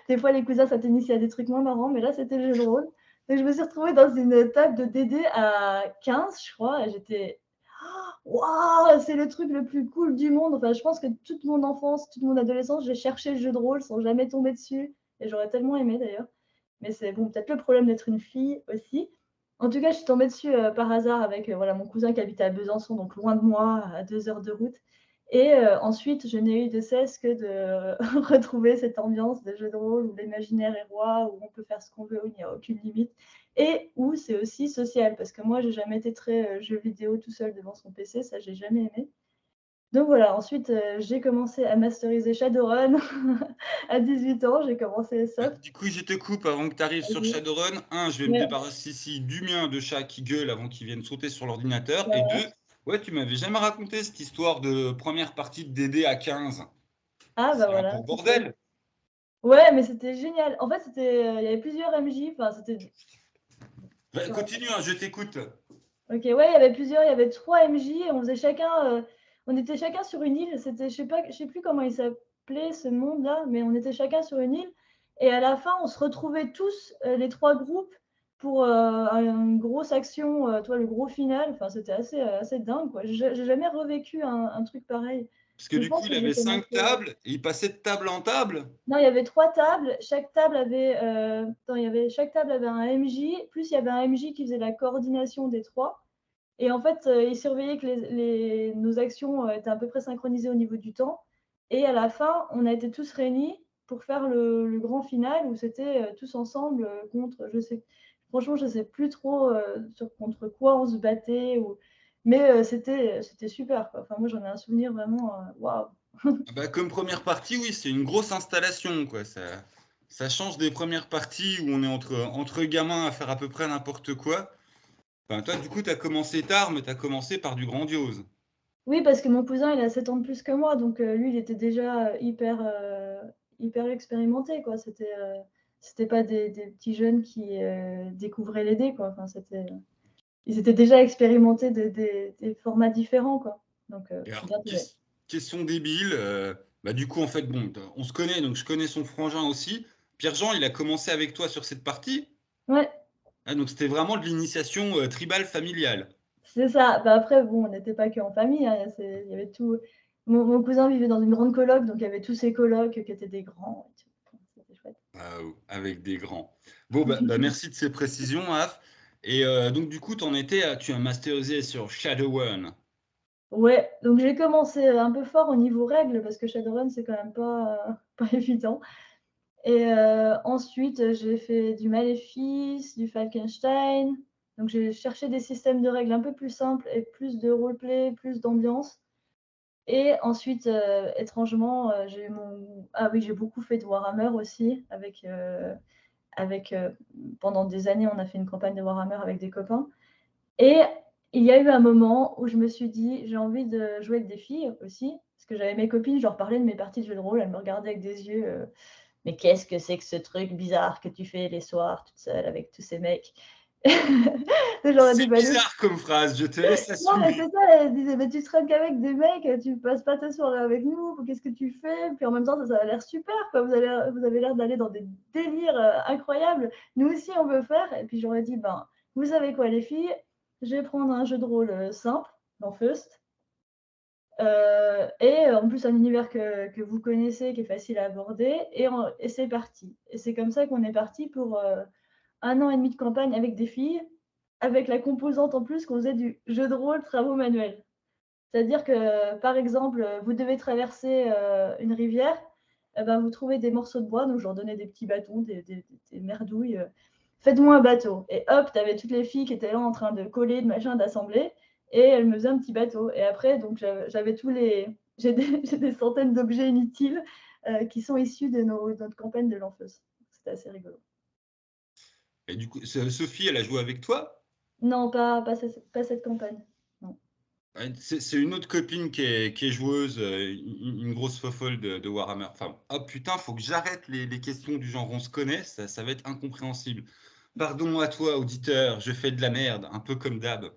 Des fois, les cousins, ça t'initie à des trucs moins marrants, mais là, c'était le jeu de rôle. Donc, je me suis retrouvée dans une table de DD à 15, je crois, et j'étais. Waouh, c'est le truc le plus cool du monde. Enfin, je pense que toute mon enfance, toute mon adolescence, j'ai cherché le jeu de rôle sans jamais tomber dessus, et j'aurais tellement aimé d'ailleurs. Mais c'est bon, peut-être le problème d'être une fille aussi. En tout cas, je suis tombée dessus par hasard avec voilà, mon cousin qui habitait à Besançon, donc loin de moi, à 2 heures de route. Et ensuite, je n'ai eu de cesse que de retrouver cette ambiance de jeu de rôle où l'imaginaire est roi, où on peut faire ce qu'on veut, où il n'y a aucune limite, et où c'est aussi social, parce que moi, j'ai jamais été très jeu vidéo tout seul devant son PC, ça, j'ai jamais aimé. Donc voilà, ensuite, j'ai commencé à masteriser Shadowrun à 18 ans, j'ai commencé soft.
Du coup, je te coupe avant que tu arrives sur Shadowrun. Un, je vais me
Ouais,
débarrasser ici du mien de chat qui gueule avant qu'il vienne sauter sur l'ordinateur. Et
voilà.
deux, ouais, tu m'avais jamais raconté cette histoire de première partie de DD à 15.
Ah bah
C'est un
voilà,
peu le
c'était.
bordel.
Ouais, mais c'était génial. En fait, il y avait plusieurs MJ, enfin, c'était.
Continue, hein, je t'écoute.
Ok, ouais, il y avait plusieurs, il y avait 3 MJ et on faisait chacun, on était chacun sur une île. C'était, je sais plus comment il s'appelait ce monde-là, mais on était chacun sur une île. Et à la fin, on se retrouvait tous, les 3 groupes, pour une grosse action, toi, le gros final. Enfin, c'était assez dingue, quoi. J'ai jamais revécu un truc pareil.
Parce que
Donc, je
du coup,
pense
il
que j'ai
avait
commencé.
5 tables et il passait de table en table.
Non, il y avait 3 tables. Chaque table avait, chaque table avait un MJ, plus il y avait un MJ qui faisait la coordination des 3. Et en fait, il surveillait que nos actions étaient à peu près synchronisées au niveau du temps. Et à la fin, on a été tous réunis pour faire le grand final où c'était tous ensemble contre, franchement, je ne sais plus trop contre quoi on se battait. Mais c'était super, quoi. Enfin, moi, j'en ai un souvenir vraiment, waouh.
Ah bah, comme première partie, oui, c'est une grosse installation, quoi. Ça change des premières parties où on est entre gamins à faire à peu près n'importe quoi. Enfin, toi, du coup, tu as commencé tard, mais tu as commencé par du grandiose.
Oui, parce que mon cousin, il a 7 ans de plus que moi, donc lui, il était déjà hyper expérimenté, quoi. C'était pas des petits jeunes qui découvraient les dés, quoi. Enfin, ils étaient déjà expérimentés des formats différents, quoi. Donc,
Et alors,
bien joué.
question débile. Bah, du coup, en fait, bon, on se connaît, donc je connais son frangin aussi. Pierre-Jean, il a commencé avec toi sur cette partie.
Ouais,
Ah, donc c'était vraiment de l'initiation tribale familiale.
c'est ça. Bah, après, bon, on n'était pas qu'en famille, hein, il y avait tout. Mon cousin vivait dans une grande coloc, donc il y avait tous ses colocs qui étaient des grands et tout. Enfin, c'était chouette.
Waouh, avec des grands. Bon, merci de ces précisions, Af. Et donc, du coup, tu as masterisé sur Shadowrun.
Ouais, donc j'ai commencé un peu fort au niveau règles parce que Shadowrun, c'est quand même pas évident. Et ensuite, j'ai fait du Maléfice, du Falkenstein. Donc j'ai cherché des systèmes de règles un peu plus simples et plus de roleplay, plus d'ambiance. Et ensuite, étrangement, j'ai beaucoup fait de Warhammer aussi pendant des années, on a fait une campagne de Warhammer avec des copains. Et il y a eu un moment où je me suis dit: «J'ai envie de jouer avec des filles aussi», parce que j'avais mes copines, je leur parlais de mes parties de jeux de rôle, elles me regardaient avec des yeux, «Mais qu'est-ce que c'est que ce truc bizarre que tu fais les soirs toute seule avec tous ces mecs?» Je leur ai dit:
C'est
«Bah,
bizarre comme phrase, je te laisse
non, mais
assumer.
c'est ça, elle disait: «Mais tu traînes qu'avec des mecs, tu passes pas ta soirée avec nous, qu'est-ce que tu fais?» Puis en même temps, ça a l'air super, quoi. Vous avez l'air d'aller dans des délires, incroyables. Nous aussi, on veut faire. Et puis j'aurais dit: «Ben, vous savez quoi les filles? Je vais prendre un jeu de rôle, simple, dans Feust, et en plus un univers que vous connaissez, qui est facile à aborder et c'est parti». Et c'est comme ça qu'on est parti pour, 1 an et demi de campagne avec des filles, avec la composante en plus qu'on faisait du jeu de rôle travaux manuels. C'est-à-dire que, par exemple, vous devez traverser, une rivière, et ben, vous trouvez des morceaux de bois, donc je leur donnais des petits bâtons, des merdouilles, «Faites-moi un bateau» et hop, tu avais toutes les filles qui étaient là en train de coller, de machin, d'assembler et elles me faisaient un petit bateau et après donc j'avais tous les j'ai des j'ai des centaines d'objets inutiles, qui sont issus de notre campagne de l'Enfeuse. C'était assez rigolo.
Et du coup, Sophie, elle a joué avec toi?
Non, pas cette campagne, non.
Ouais, c'est une autre copine qui est joueuse, une grosse fofolle de Warhammer. Enfin, oh putain, faut que j'arrête les questions du genre on se connaît, ça va être incompréhensible. Pardon à toi, auditeur, je fais de la merde, un peu comme d'hab.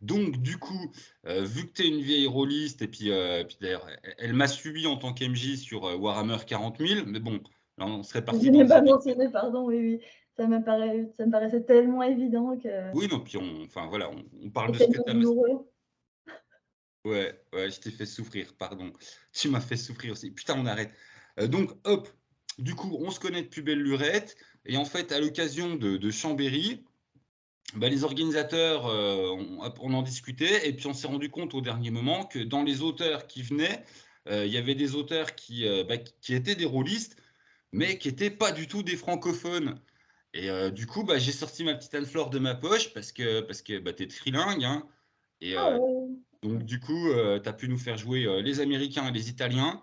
Donc, du coup, vu que tu es une vieille rôliste, et puis d'ailleurs, elle m'a suivi en tant qu'MJ sur Warhammer 40 000, mais bon, là, on serait
Je
parti
l'ai
dans
même
des
pas
détails.
mentionné, pardon, oui, oui. Ça me paraissait tellement évident que
Oui, non, puis enfin voilà, on parle
c'est
de ce que
tellement
tu as.
douloureux.
Ouais, ouais, je t'ai fait souffrir, pardon. Tu m'as fait souffrir aussi. Putain, on arrête. Donc, hop, du coup, on se connaît depuis belle lurette. Et en fait, à l'occasion de Chambéry, les organisateurs, on en discutait. Et puis, on s'est rendu compte au dernier moment que dans les auteurs qui venaient, il y avait des auteurs qui étaient des rôlistes, mais qui n'étaient pas du tout des francophones. Et du coup, j'ai sorti ma petite Anne-Flore de ma poche parce que t'es trilingue, hein. Et
Ah ouais.
donc du coup, tu as pu nous faire jouer les Américains et les Italiens.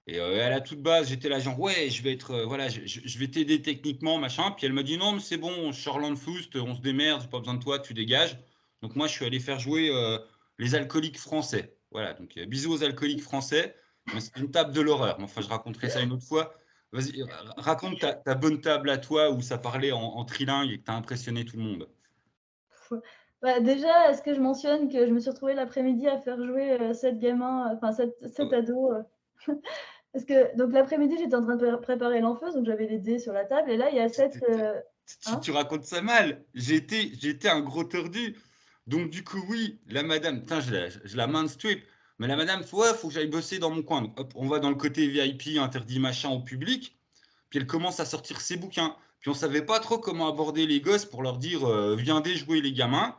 Et à la toute base, j'étais là genre ouais, je vais être voilà, je vais t'aider techniquement machin. Puis elle m'a dit non, mais c'est bon, Charland Foust, on se démerde, j'ai pas besoin de toi, tu dégages. Donc moi, je suis allé faire jouer les alcooliques français. Voilà, donc bisous aux alcooliques français. Mais c'est une table de l'horreur. Mais enfin, je raconterai ça une autre fois. Vas-y, raconte ta bonne table à toi où ça parlait en trilingue et que tu as impressionné tout le monde.
Bah, déjà, est-ce que je mentionne que je me suis retrouvée l'après-midi à faire jouer, 7 gamins, enfin 7
Oh,
ados, parce que donc l'après-midi, j'étais en train de préparer l'enfeuse, donc j'avais les dés sur la table et là, il y a 7
tu
hein?
racontes ça mal. J'ai été un gros tordu. Donc, du coup, oui, la madame, putain, je la mainstream. Mais la madame, ouais, faut que j'aille bosser dans mon coin. Donc, hop, on va dans le côté VIP, interdit machin au public. Puis elle commence à sortir ses bouquins. Puis on savait pas trop comment aborder les gosses pour leur dire, viendez jouer les gamins.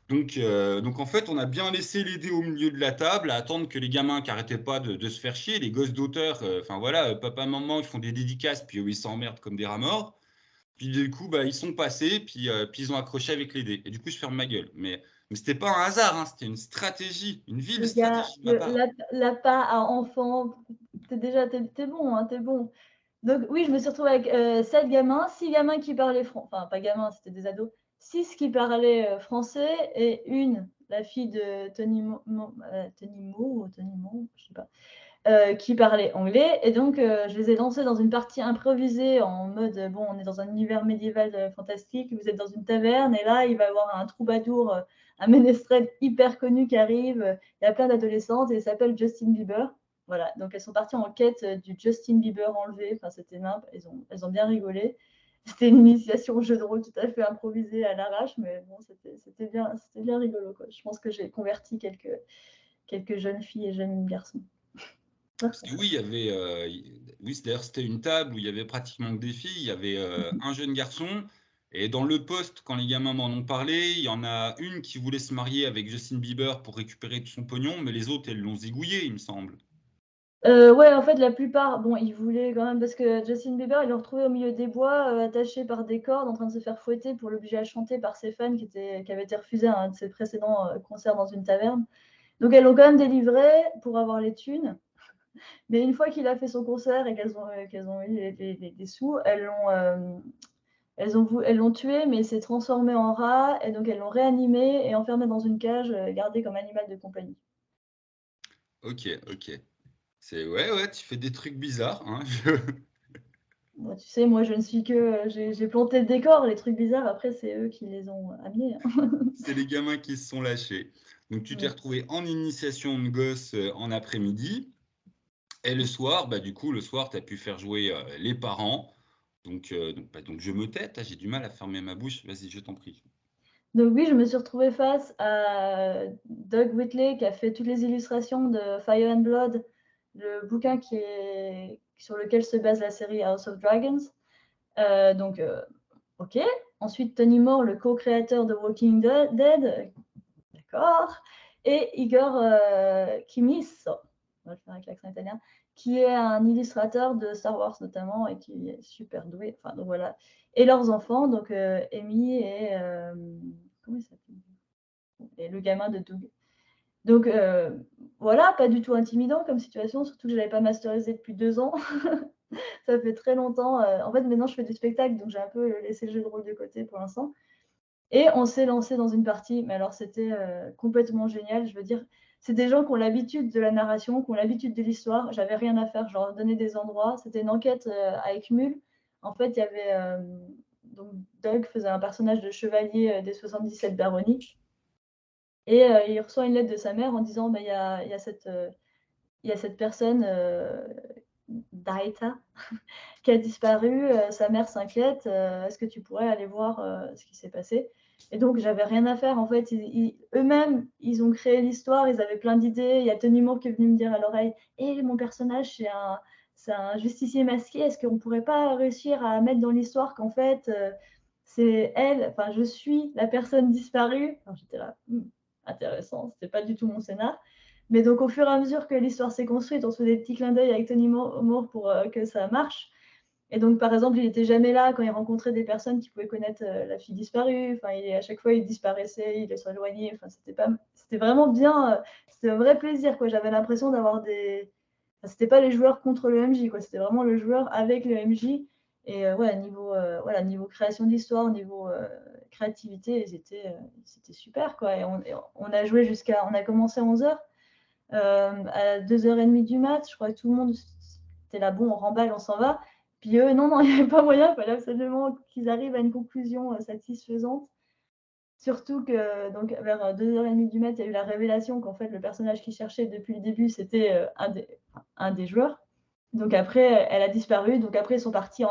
Donc en fait, on a bien laissé les dés au milieu de la table, à attendre que les gamins qui arrêtaient pas de se faire chier, les gosses d'auteurs, enfin voilà, papa, maman, ils font des dédicaces, puis eux, ils s'emmerdent comme des rats morts. Puis du coup, ils sont passés, puis ils ont accroché avec les dés. Et du coup, je ferme ma gueule. Mais c'était pas un hasard, hein, c'était une stratégie, une vive
Les gars,
stratégie de ma part.
l'appât à enfants, tu bon, hein, tu bon. Donc oui, je me suis retrouvée avec, 7 gamins, 6 gamins qui parlaient enfin pas gamins, c'était des ados, 6 qui parlaient, français et une, la fille de Tony Mo ou Tony Mo, je sais pas, qui parlait anglais et donc je les ai lancés dans une partie improvisée en mode, bon, on est dans un univers médiéval, fantastique, vous êtes dans une taverne et là, il va y avoir un troubadour, un ménestrel hyper connu qui arrive, il y a plein d'adolescentes et il s'appelle Justin Bieber. Voilà, donc elles sont parties en quête, du Justin Bieber enlevé, enfin c'était nimp, elles ont bien rigolé. C'était une initiation au jeu de rôle tout à fait improvisée à l'arrache, mais bon, c'était bien rigolo, quoi. Je pense que j'ai converti quelques jeunes filles et jeunes garçons.
Parce que oui, il y avait, oui, d'ailleurs, c'était une table où il y avait pratiquement que des filles. Il y avait un jeune garçon. Et dans le poste, quand les gamins m'en ont parlé, il y en a une qui voulait se marier avec Justin Bieber pour récupérer tout son pognon, mais les autres, elles l'ont zigouillé, il me semble.
Ouais, en fait, la plupart, bon, ils voulaient quand même, parce que Justin Bieber, ils l'ont retrouvé au milieu des bois, attaché par des cordes, en train de se faire fouetter pour l'obliger à chanter par ses fans qui avaient été refusés à un de ses précédents concerts dans une taverne. Donc, elles l'ont quand même délivré pour avoir les thunes. Mais une fois qu'il a fait son concert et qu'elles ont eu les sous, elles l'ont tué, mais il s'est transformé en rat, et donc elles l'ont réanimé et enfermé dans une cage, gardé comme animal de compagnie.
Ok, ok. Ouais, ouais, tu fais des trucs bizarres, hein.
Moi, tu sais, moi, je ne suis que. J'ai planté le décor, les trucs bizarres, après, c'est eux qui les ont amenés, hein.
C'est les gamins qui se sont lâchés. Donc tu t'es
Ouais.
retrouvé en initiation de gosse en après-midi. Et le soir, bah, du coup, le soir, tu as pu faire jouer les parents. Donc je me tais, j'ai du mal à fermer ma bouche. Vas-y, je t'en prie.
Donc, oui, je me suis retrouvée face à Doug Whitley qui a fait toutes les illustrations de Fire and Blood, le bouquin sur lequel se base la série House of Dragons. Ok. Ensuite, Tony Moore, le co-créateur de Walking Dead. D'accord. Et Igor Kimis, on va le faire avec l'accent italien, qui est un illustrateur de Star Wars notamment et qui est super doué. Enfin, donc voilà. Et leurs enfants, donc Amy et comment il s'appelle, et le gamin de Doug. Donc voilà, pas du tout intimidant comme situation, surtout que je n'avais pas masterisé depuis 2 ans. Ça fait très longtemps. En fait, maintenant, je fais du spectacle, donc j'ai un peu laissé le jeu de rôle de côté pour l'instant. Et on s'est lancé dans une partie, mais alors c'était complètement génial. Je veux dire, c'est des gens qui ont l'habitude de la narration, qui ont l'habitude de l'histoire. J'avais rien à faire, je leur donnais des endroits. C'était une enquête avec Mule. En fait, il y avait. Donc, Doug faisait un personnage de chevalier des 77 baronnies. Et il reçoit une lettre de sa mère en disant bah, il y a cette personne, Daita, qui a disparu, sa mère s'inquiète, est-ce que tu pourrais aller voir ce qui s'est passé? Et donc, j'avais rien à faire. En fait, eux-mêmes, ils ont créé l'histoire, ils avaient plein d'idées. Il y a Tony Moore qui est venu me dire à l'oreille et mon personnage, c'est un justicier masqué. Est-ce qu'on ne pourrait pas réussir à mettre dans l'histoire qu'en fait, c'est elle, enfin, je suis la personne disparue? Alors, j'étais là, intéressant, c'était pas du tout mon scénar. Mais donc, au fur et à mesure que l'histoire s'est construite, on se fait des petits clins d'œil avec Tony Moore pour que ça marche. Et donc, par exemple, il n'était jamais là quand il rencontrait des personnes qui pouvaient connaître la fille disparue. Enfin, à chaque fois, il disparaissait, il s'éloignait. Enfin, c'était vraiment bien. C'était un vrai plaisir, quoi. J'avais l'impression d'avoir des. Enfin, c'était pas les joueurs contre le MJ, quoi. C'était vraiment le joueur avec le MJ. Et ouais, niveau création d'histoire, niveau créativité, c'était super, quoi. Et on a joué on a commencé à 11h. À 2h30 du mat, je crois que tout le monde était là, bon, on remballe, on s'en va. Puis eux, non, il n'y avait pas moyen, il fallait absolument qu'ils arrivent à une conclusion satisfaisante. Surtout que donc, vers 2h30 du mat, il y a eu la révélation qu'en fait, le personnage qu'ils cherchaient depuis le début, c'était un des joueurs. Donc après, elle a disparu. Donc après, ils sont partis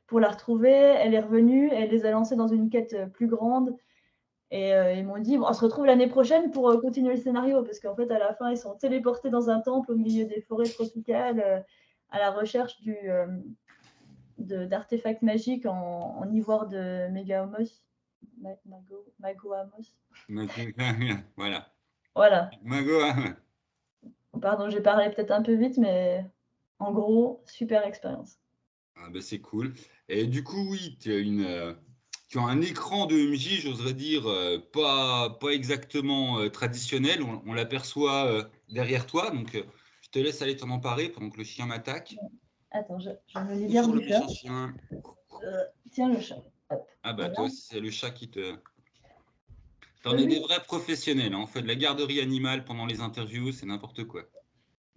pour la retrouver. Elle est revenue. Elle les a lancés dans une quête plus grande. Et ils m'ont dit, bon, on se retrouve l'année prochaine pour continuer le scénario, parce qu'en fait, à la fin, ils sont téléportés dans un temple au milieu des forêts tropicales, à la recherche d'artefacts magiques en ivoire de Megaomos. Magoamos.
Voilà.
Voilà.
Mago,
Pardon, j'ai parlé peut-être un peu vite, mais en gros, super expérience.
ah, bah, c'est cool. Et du coup, oui, tu as un écran de MJ, j'oserais dire, pas exactement traditionnel. On l'aperçoit derrière toi. Donc, je te laisse aller t'en emparer pendant que le chien m'attaque.
Attends, je me libère
Bonjour le
du chat.
méchant chien.
Tiens le chat. Hop,
Ah bah
voilà.
toi, c'est le chat qui te... T'en
Oui,
es des
oui.
vrais professionnels, hein. On fait de la garderie animale pendant les interviews, c'est n'importe quoi.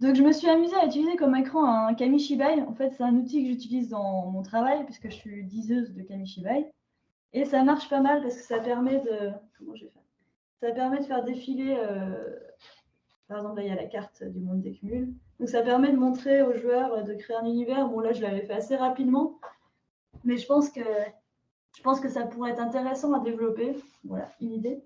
Donc, je me suis amusée à utiliser comme écran un Kamishibai. En fait, c'est un outil que j'utilise dans mon travail, puisque je suis diseuse de Kamishibai. Et ça marche pas mal parce que ça permet de. Comment j'ai fait? Ça permet de faire défiler. Par exemple, là, il y a la carte du monde des cumuls. Donc, ça permet de montrer aux joueurs de créer un univers. Bon, là, je l'avais fait assez rapidement, mais je pense que ça pourrait être intéressant à développer. Voilà, une idée.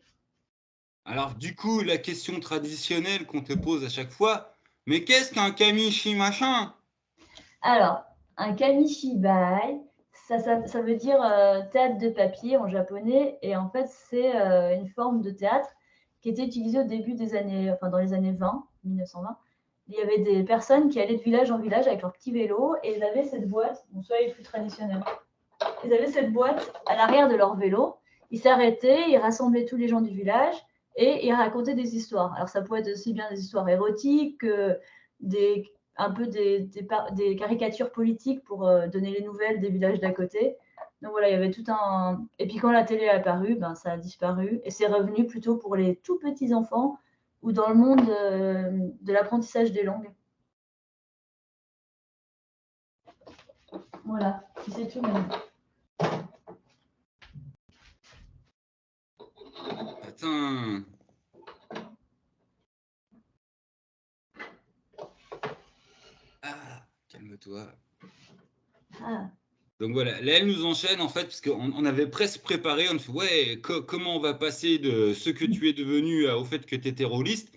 Alors du coup, la question traditionnelle qu'on te pose à chaque fois, Mais qu'est-ce qu'un kamishi machin?
Alors, un kamishibai, ça veut dire théâtre de papier en japonais. Et en fait, c'est une forme de théâtre qui était utilisée au début des années, enfin dans les années 20, 1920. Il y avait des personnes qui allaient de village en village avec leur petit vélo et ils avaient cette boîte, bon, soit les plus traditionnels. Ils avaient cette boîte à l'arrière de leur vélo. Ils s'arrêtaient, ils rassemblaient tous les gens du village et ils racontaient des histoires. Alors ça pouvait être aussi bien des histoires érotiques que un peu des caricatures politiques pour donner les nouvelles des villages d'à côté. Donc voilà, il y avait tout un. Et puis quand la télé est apparue, ben, ça a disparu et c'est revenu plutôt pour les tout petits enfants ou dans le monde de l'apprentissage des langues. Voilà, c'est tout maintenant.
Attends. Ah, calme-toi.
Ah.
Donc voilà, là elle nous enchaîne en fait, parce qu'on avait presque préparé, on fait ouais, comment on va passer de ce que tu es devenu au fait que tu étais rôliste.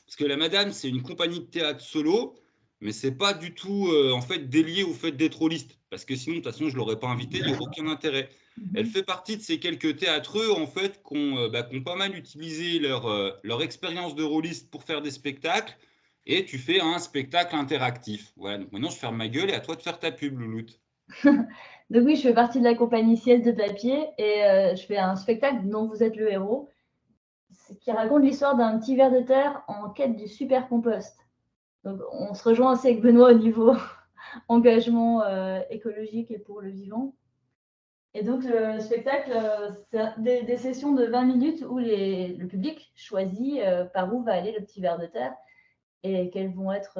Parce que la madame, c'est une compagnie de théâtre solo, mais c'est pas du tout en fait délié au fait d'être rôliste. Parce que sinon, de toute façon, je l'aurais pas invité, il n'y aurait aucun intérêt. Elle fait partie de ces quelques théâtreux en fait qui ont pas mal utilisé leur expérience de rôliste pour faire des spectacles. Et tu fais un spectacle interactif. Voilà, donc maintenant je ferme ma gueule et à toi de faire ta pub, Louloute.
Donc oui, je fais partie de la compagnie Sieste de Papier et je fais un spectacle dont vous êtes le héros, qui raconte l'histoire d'un petit ver de terre en quête du super compost. Donc on se rejoint aussi avec Benoît au niveau engagement écologique et pour le vivant. Et donc le spectacle, c'est des sessions de 20 minutes où le public choisit par où va aller le petit ver de terre et quels vont être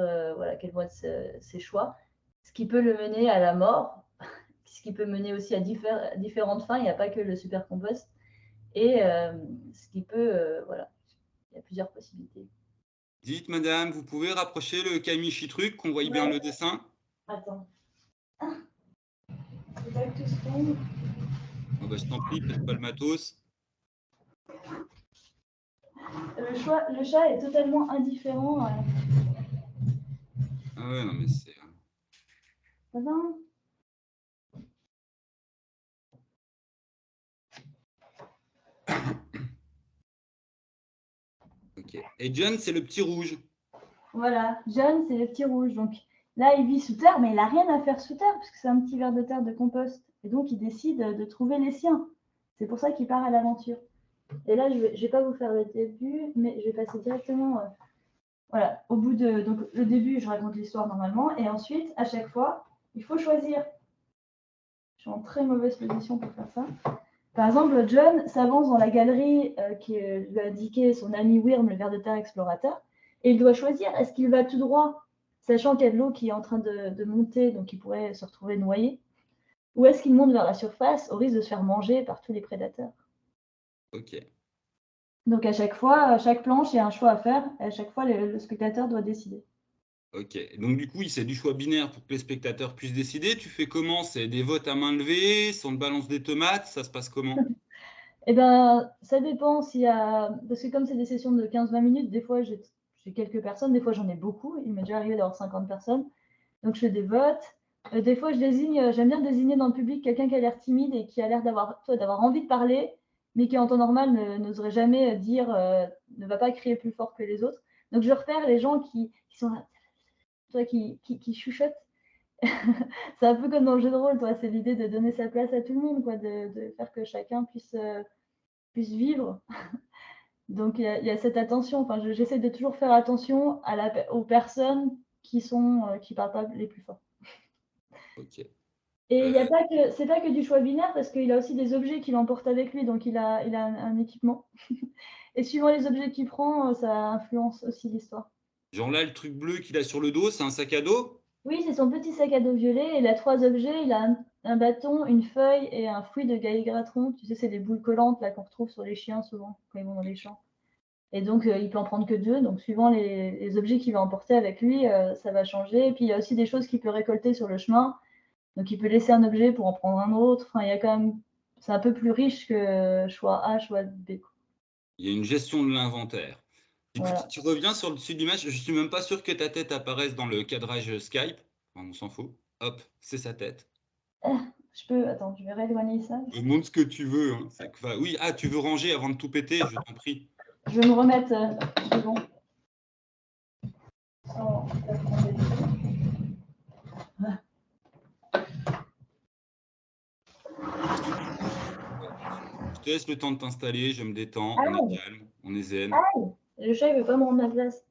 ses choix, ce qui peut le mener à la mort, ce qui peut mener aussi à différentes fins. Il n'y a pas que le super compost. Et ce qui peut, voilà, il y a plusieurs possibilités.
Dites, madame, vous pouvez rapprocher le Kamichi truc, qu'on voie bien le dessin?
Attends. C'est pas que tout se tombe.
Oh bah, je t'en prie, pète pas le matos.
Le chat est totalement indifférent.
Ah ouais, non, mais c'est.
Non.
Ok. Et John, c'est le petit rouge.
Voilà, John, c'est le petit rouge. Donc là, il vit sous terre, mais il n'a rien à faire sous terre, parce que c'est un petit ver de terre de compost. Et donc, il décide de trouver les siens. C'est pour ça qu'il part à l'aventure. Et là, je ne vais pas vous faire le début, mais je vais passer directement. Voilà, au bout de. Donc, le début, je raconte l'histoire normalement. Et ensuite, à chaque fois, il faut choisir. Je suis en très mauvaise position pour faire ça. Par exemple, John s'avance dans la galerie qui lui a indiqué son ami Wyrm, le ver de terre explorateur, et il doit choisir, est-ce qu'il va tout droit, sachant qu'il y a de l'eau qui est en train de monter, donc il pourrait se retrouver noyé, ou est-ce qu'il monte vers la surface au risque de se faire manger par tous les prédateurs.
Ok.
Donc à chaque fois, à chaque planche, il y a un choix à faire, et à chaque fois, le spectateur doit décider.
Ok. Donc, du coup, c'est du choix binaire pour que les spectateurs puissent décider. Tu fais comment? C'est des votes à main levée? Si on te balance des tomates? Ça se passe comment?
Eh bien, ça dépend s'il y a. Parce que comme c'est des sessions de 15-20 minutes, des fois j'ai quelques personnes, des fois j'en ai beaucoup. Il m'est déjà arrivé d'avoir 50 personnes. Donc je fais des votes. Des fois, j'aime bien désigner dans le public quelqu'un qui a l'air timide et qui a l'air d'avoir envie de parler, mais qui en temps normal n'oserait jamais dire, ne va pas crier plus fort que les autres. Donc je repère les gens qui sont là, toi, qui chuchotent. C'est un peu comme dans le jeu de rôle, toi. C'est l'idée de donner sa place à tout le monde, quoi, de faire que chacun puisse vivre. Donc il y a cette attention. Enfin, j'essaie de toujours faire attention aux personnes qui parlent pas les plus fort.
Ok.
Et il y a pas que c'est pas que du choix binaire parce qu'il a aussi des objets qu'il emporte avec lui, donc il a un équipement. Et suivant les objets qu'il prend, ça influence aussi l'histoire.
Genre là, le truc bleu qu'il a sur le dos, c'est un sac à dos?
Oui, c'est son petit sac à dos violet. Il a 3 objets. Il a un bâton, une feuille et un fruit de galligratron. Tu sais, c'est des boules collantes là qu'on retrouve sur les chiens souvent quand ils vont dans les champs. Et donc, il peut en prendre que 2. Donc, suivant les objets qu'il va emporter avec lui, ça va changer. Et puis, il y a aussi des choses qu'il peut récolter sur le chemin. Donc, il peut laisser un objet pour en prendre un autre. Enfin, il y a quand même. C'est un peu plus riche que choix A, choix B.
Il y a une gestion de l'inventaire. Écoute,
Voilà.
tu reviens sur le dessus de l'image. Je suis même pas sûr que ta tête apparaisse dans le cadrage Skype. Enfin, on s'en fout. Hop, c'est sa tête.
Je peux. Attends, je vais rééloigner ça.
Demande ce que tu veux. Hein. Enfin, oui, ah, tu veux ranger avant de tout péter, je t'en prie.
Je vais me remettre. C'est bon. Oh,
Je te laisse le temps de t'installer, je me détends, on est
aïe,
calme, on est zen.
aïe. Le chat, il veut pas me rendre ma place.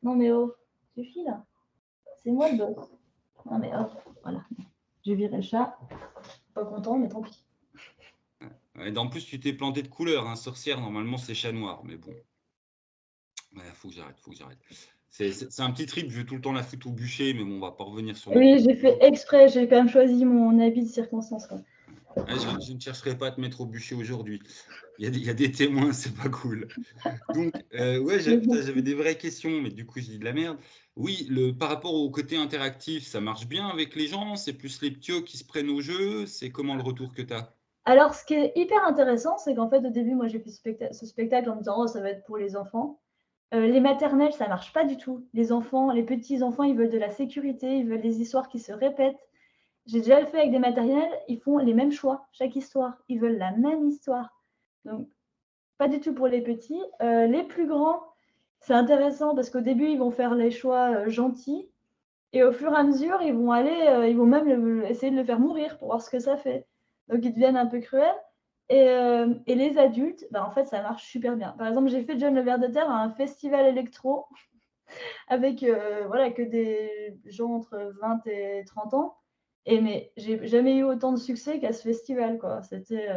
Non, mais oh, suffit là. C'est moi le boss. Non, mais oh, voilà. J'ai viré le chat. Pas content, mais tant pis.
Et en plus, tu t'es planté de couleur. Hein. Sorcière, normalement, c'est chat noir, mais bon. Ouais, faut que j'arrête, faut que j'arrête. C'est un petit trip, je veux tout le temps la foutre au bûcher, mais bon, on va pas revenir sur notre...
Oui, j'ai fait exprès. J'ai quand même choisi mon habit de circonstance, quoi.
Ah, je ne chercherai pas à te mettre au bûcher aujourd'hui. Il y a des témoins, c'est pas cool. Donc, ouais, putain, j'avais des vraies questions, mais du coup, je dis de la merde. Oui, par rapport au côté interactif, ça marche bien avec les gens? C'est plus les ptios qui se prennent au jeu? C'est comment le retour que tu as?
Alors, ce qui est hyper intéressant, c'est qu'en fait, au début, moi, j'ai fait ce spectacle en me disant, oh, ça va être pour les enfants. Les maternelles, ça marche pas du tout. Les enfants, les petits enfants, ils veulent de la sécurité, ils veulent des histoires qui se répètent. J'ai déjà le fait avec des maternelles, ils font les mêmes choix, chaque histoire. Ils veulent la même histoire. Donc, pas du tout pour les petits. Les plus grands, c'est intéressant parce qu'au début, ils vont faire les choix gentils. Et au fur et à mesure, ils vont aller, ils vont même essayer de le faire mourir pour voir ce que ça fait. Donc, ils deviennent un peu cruels. Et les adultes, bah, en fait, ça marche super bien. Par exemple, j'ai fait John le Ver de Terre à un festival électro avec voilà, que des gens entre 20 et 30 ans. Et mais j'ai jamais eu autant de succès qu'à ce festival, quoi. C'était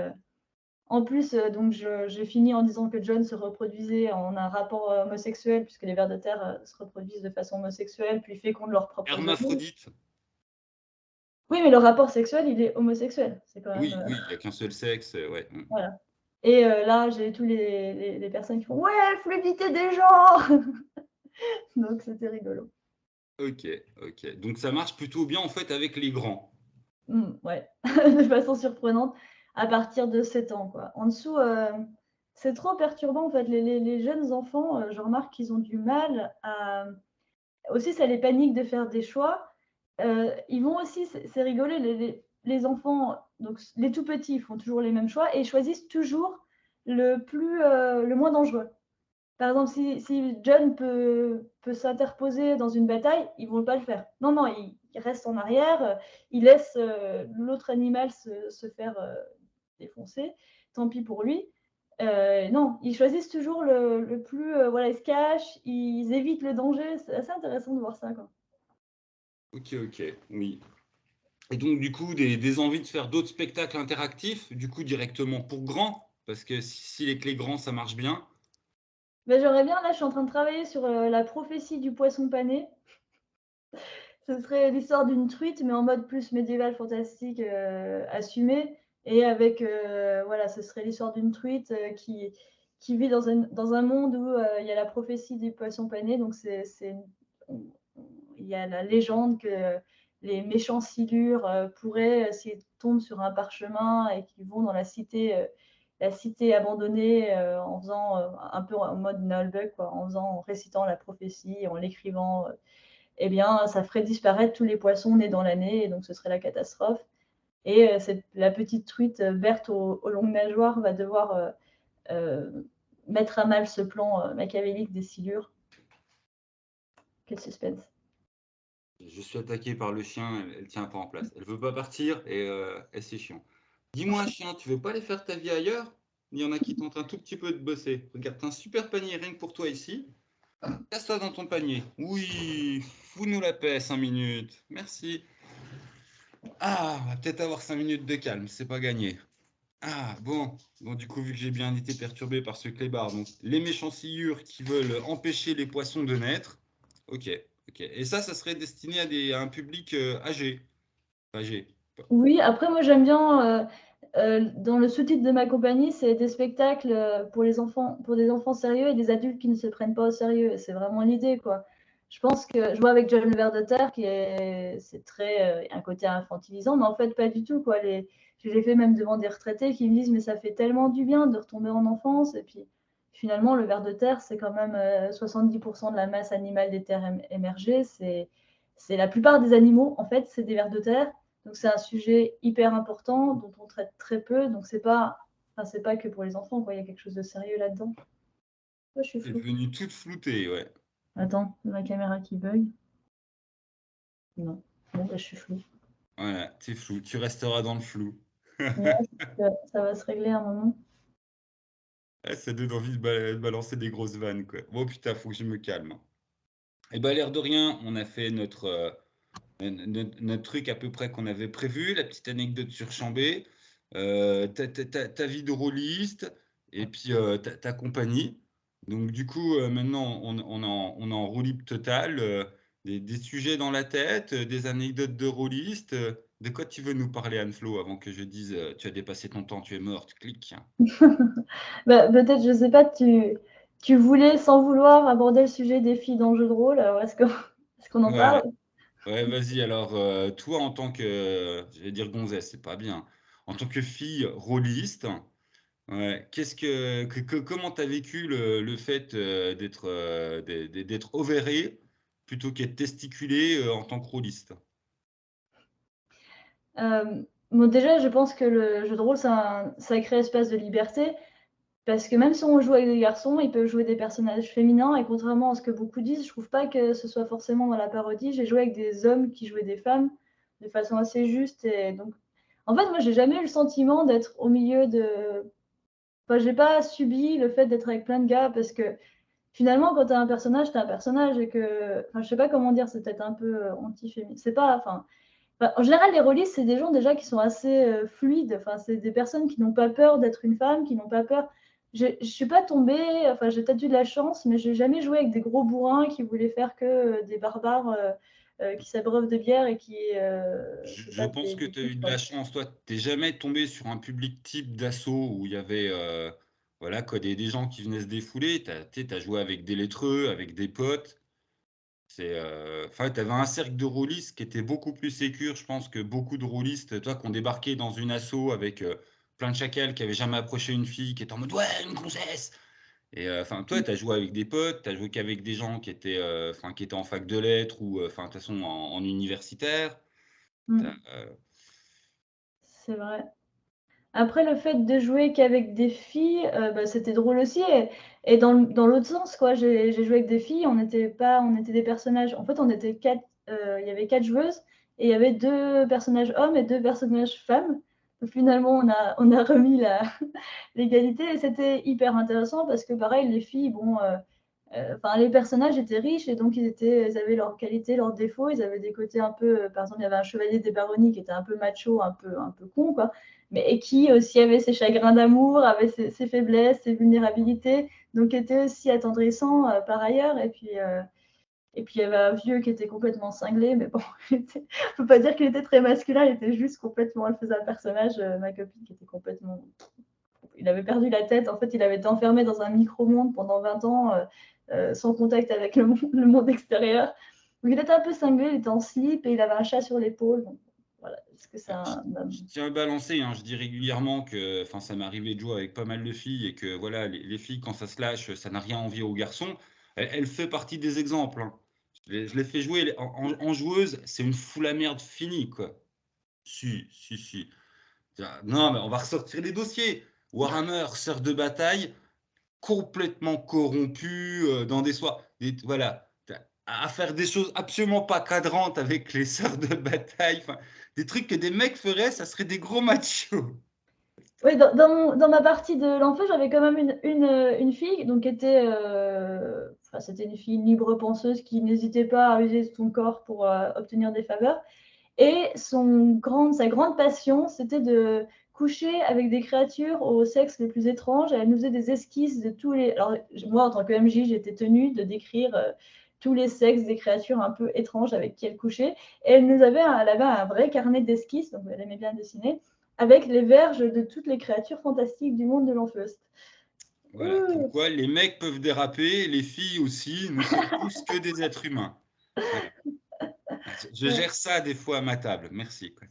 en plus, donc j'ai fini en disant que John se reproduisait en un rapport homosexuel, puisque les vers de terre se reproduisent de façon homosexuelle, puis fécondent leurs propres ovules.
Hermaphrodite?
Oui, mais le rapport sexuel, il est homosexuel. C'est quand même.
Oui, oui, il n'y a qu'un seul sexe, ouais.
Voilà. Et là, j'ai tous les personnes qui font ouais, fluidité des genres. Donc c'était rigolo.
Ok, ok. Donc ça marche plutôt bien en fait avec les grands.
Ouais, de façon surprenante, à partir de 7 ans, quoi. En dessous, c'est trop perturbant, en fait. Les jeunes enfants, je remarque qu'ils ont du mal à... Aussi, ça les panique de faire des choix. Ils vont aussi, c'est rigolé, les enfants, donc les tout petits, ils font toujours les mêmes choix et ils choisissent toujours le moins dangereux. Par exemple, si John peut s'interposer dans une bataille, ils ne vont pas le faire. Non, non, il reste en arrière, il laisse l'autre animal se faire défoncer. Tant pis pour lui. Non, ils choisissent toujours le plus. Voilà, ils se cachent, ils évitent le danger. C'est assez intéressant de voir ça, quoi.
Ok, ok, oui. Et donc du coup, des envies de faire d'autres spectacles interactifs, du coup directement pour grands, parce que si les clés grands, ça marche bien.
Ben, j'aurais bien, là, je suis en train de travailler sur la prophétie du poisson pané. Ce serait l'histoire d'une truite, mais en mode plus médiéval, fantastique, assumé. Et avec, voilà, ce serait l'histoire d'une truite qui vit dans un monde où il y a la prophétie du poisson pané. Donc, il y a la légende que les méchants silures pourraient, s'ils tombent sur un parchemin et qu'ils vont dans la cité abandonnée en faisant un peu en mode Nullbug, quoi, en récitant la prophétie, en l'écrivant eh bien, ça ferait disparaître tous les poissons nés dans l'année, et donc ce serait la catastrophe. Et la petite truite verte aux longues nageoires va devoir euh, mettre à mal ce plan machiavélique des silures. Quel suspense.
Je suis attaqué par le chien, elle tient pas en place. Elle veut pas partir et c'est chiant. Dis-moi, chien, tu veux pas aller faire ta vie ailleurs? Il y en a qui tentent un tout petit peu de bosser. Regarde, t'as un super panier rien que pour toi ici. Casse-toi dans ton panier. Oui, fous-nous la paix, 5 minutes. Merci. Ah, on va peut-être avoir 5 minutes de calme, c'est pas gagné. Ah, bon. Bon, du coup, vu que j'ai bien été perturbé par ce clébard, donc les méchants sciures qui veulent empêcher les poissons de naître. Ok, ok. Et ça serait destiné à un public âgé. Âgé.
Oui, après, moi, j'aime bien, dans le sous-titre de ma compagnie, c'est des spectacles pour les enfants, pour des enfants sérieux et des adultes qui ne se prennent pas au sérieux. C'est vraiment l'idée, quoi. Je pense que je vois avec John le Ver de Terre, c'est très un côté infantilisant, mais en fait, pas du tout, quoi. Je l'ai fait même devant des retraités qui me disent, mais ça fait tellement du bien de retomber en enfance. Et puis, finalement, le ver de terre, c'est quand même 70% de la masse animale des terres émergées. C'est la plupart des animaux, en fait, c'est des vers de terre. Donc, c'est un sujet hyper important dont on traite très peu. Donc, c'est pas que pour les enfants, quoi. Il y a quelque chose de sérieux là-dedans. Oh, je suis
C'est
floue.
devenu toute floutée, ouais.
Attends, ma caméra qui bug. Non. Bon, bah, je suis floue.
Voilà, c'est flou. Tu resteras dans le flou.
Ouais, ça va se régler un moment.
Ah, ça donne envie de balancer des grosses vannes, quoi. Bon, putain, faut que je me calme. Et bah, l'air de rien, on a fait notre truc à peu près qu'on avait prévu, la petite anecdote sur Chambé, ta vie de rôliste, et puis ta compagnie. Donc, du coup, maintenant, on est en roue libre totale, des sujets dans la tête, des anecdotes de rôliste. De quoi tu veux nous parler, Anne-Flo, avant que je dise tu as dépassé ton temps, tu es morte, clique.
Bah, peut-être, je sais pas, tu voulais sans vouloir aborder le sujet des filles dans le jeu de rôle. Alors, est-ce qu'on en
Ouais,
parle?
ouais, vas-y. Alors, toi, en tant que, je vais dire gonzesse, c'est pas bien. En tant que fille rôliste, ouais, comment t'as vécu le fait d'être ovérée plutôt qu'être testiculée en tant que rôliste?
Bon, déjà, je pense que le jeu de rôle, c'est un sacré espace de liberté. Parce que même si on joue avec des garçons, ils peuvent jouer des personnages féminins. Et contrairement à ce que beaucoup disent, je trouve pas que ce soit forcément dans la parodie. J'ai joué avec des hommes qui jouaient des femmes de façon assez juste. Et donc, en fait, moi, j'ai jamais eu le sentiment d'être au milieu de. Enfin, j'ai pas subi le fait d'être avec plein de gars parce que finalement, quand tu as un personnage, tu as un personnage et que. Enfin, je sais pas comment dire, c'est peut-être un peu anti-féministe. C'est pas. Enfin, en général, les rôlistes, c'est des gens déjà qui sont assez fluides. Enfin, c'est des personnes qui n'ont pas peur d'être une femme, qui n'ont pas peur. Je ne suis pas tombée, enfin, j'ai peut-être eu de la chance, mais j'ai jamais joué avec des gros bourrins qui voulaient faire que des barbares qui s'abreuvent de bière et qui se
Je
tapent
pense que
des
tu as eu
putes,
de
quoi.
la chance. Toi, t'es jamais tombé sur un public type d'assaut où il y avait voilà, quoi, des gens qui venaient se défouler. Tu as joué avec des lettreux, avec des potes. Enfin, tu avais un cercle de rôlistes qui était beaucoup plus sécure, je pense, que beaucoup de rôlistes, toi, qui ont débarqué dans une asso avec plein de chacals qui n'avaient jamais approché une fille, qui étaient en mode ouais, une grossesse. Et enfin, toi, tu as joué avec des potes, tu as joué qu'avec des gens qui étaient en fac de lettres ou, enfin, de toute façon, en universitaire. T'as,
Mm, c'est vrai. Après, le fait de jouer qu'avec des filles, bah, c'était drôle aussi. Et dans l'autre sens, quoi, j'ai joué avec des filles, on était des personnages. En fait, on était quatre, il y avait quatre joueuses et il y avait deux personnages hommes et deux personnages femmes. Donc, finalement, on a remis l'égalité et c'était hyper intéressant parce que, pareil, les filles, bon, enfin, les personnages étaient riches et donc ils avaient leurs qualités, leurs défauts. Ils avaient des côtés un peu, par exemple, il y avait un chevalier des baronnies qui était un peu macho, un peu con, quoi, mais et qui aussi avait ses chagrins d'amour, avait ses faiblesses, ses vulnérabilités, donc était aussi attendrissant par ailleurs. Et puis il y avait un vieux qui était complètement cinglé, mais bon, je ne peux pas dire qu'il était très masculin, il était juste complètement, elle faisait un personnage, ma copine qui était complètement il avait perdu la tête. En fait, il avait été enfermé dans un micro-monde pendant 20 ans, sans contact avec le monde extérieur. Donc, il était un peu cinglé, il était en slip et il avait un chat sur l'épaule. Donc, voilà. Est-ce que c'est
je,
un homme?
je tiens à balancer, hein, je dis régulièrement que, enfin, ça m'est arrivé de jouer avec pas mal de filles et que voilà, les filles, quand ça se lâche, ça n'a rien envie aux garçons. Elle fait partie des exemples, hein. Je l'ai fait jouer en joueuse, c'est une foule à merde finie, quoi. Si, si, si. Non, mais on va ressortir les dossiers. Warhammer, sœur de bataille, complètement corrompu dans des soirs. Voilà, à faire des choses absolument pas cadrantes avec les sœurs de bataille. Enfin, des trucs que des mecs feraient, ça serait des gros machos.
Oui, dans ma partie de l'enfant, j'avais quand même une fille, donc qui était, enfin, c'était une fille libre penseuse qui n'hésitait pas à user son corps pour obtenir des faveurs. Et sa grande passion, c'était de coucher avec des créatures au sexe les plus étranges. Elle nous faisait des esquisses de tous les. Alors, moi, en tant que MJ, j'étais tenue de décrire tous les sexes des créatures un peu étranges avec qui elle couchait. Et elle avait un vrai carnet d'esquisses, donc elle aimait bien dessiner, avec les verges de toutes les créatures fantastiques du monde de l'Enfeust.
Voilà, comme quoi les mecs peuvent déraper, les filles aussi, nous sommes tous que des êtres humains. Voilà. Je
Ouais.
gère ça des fois à ma table, merci, quoi.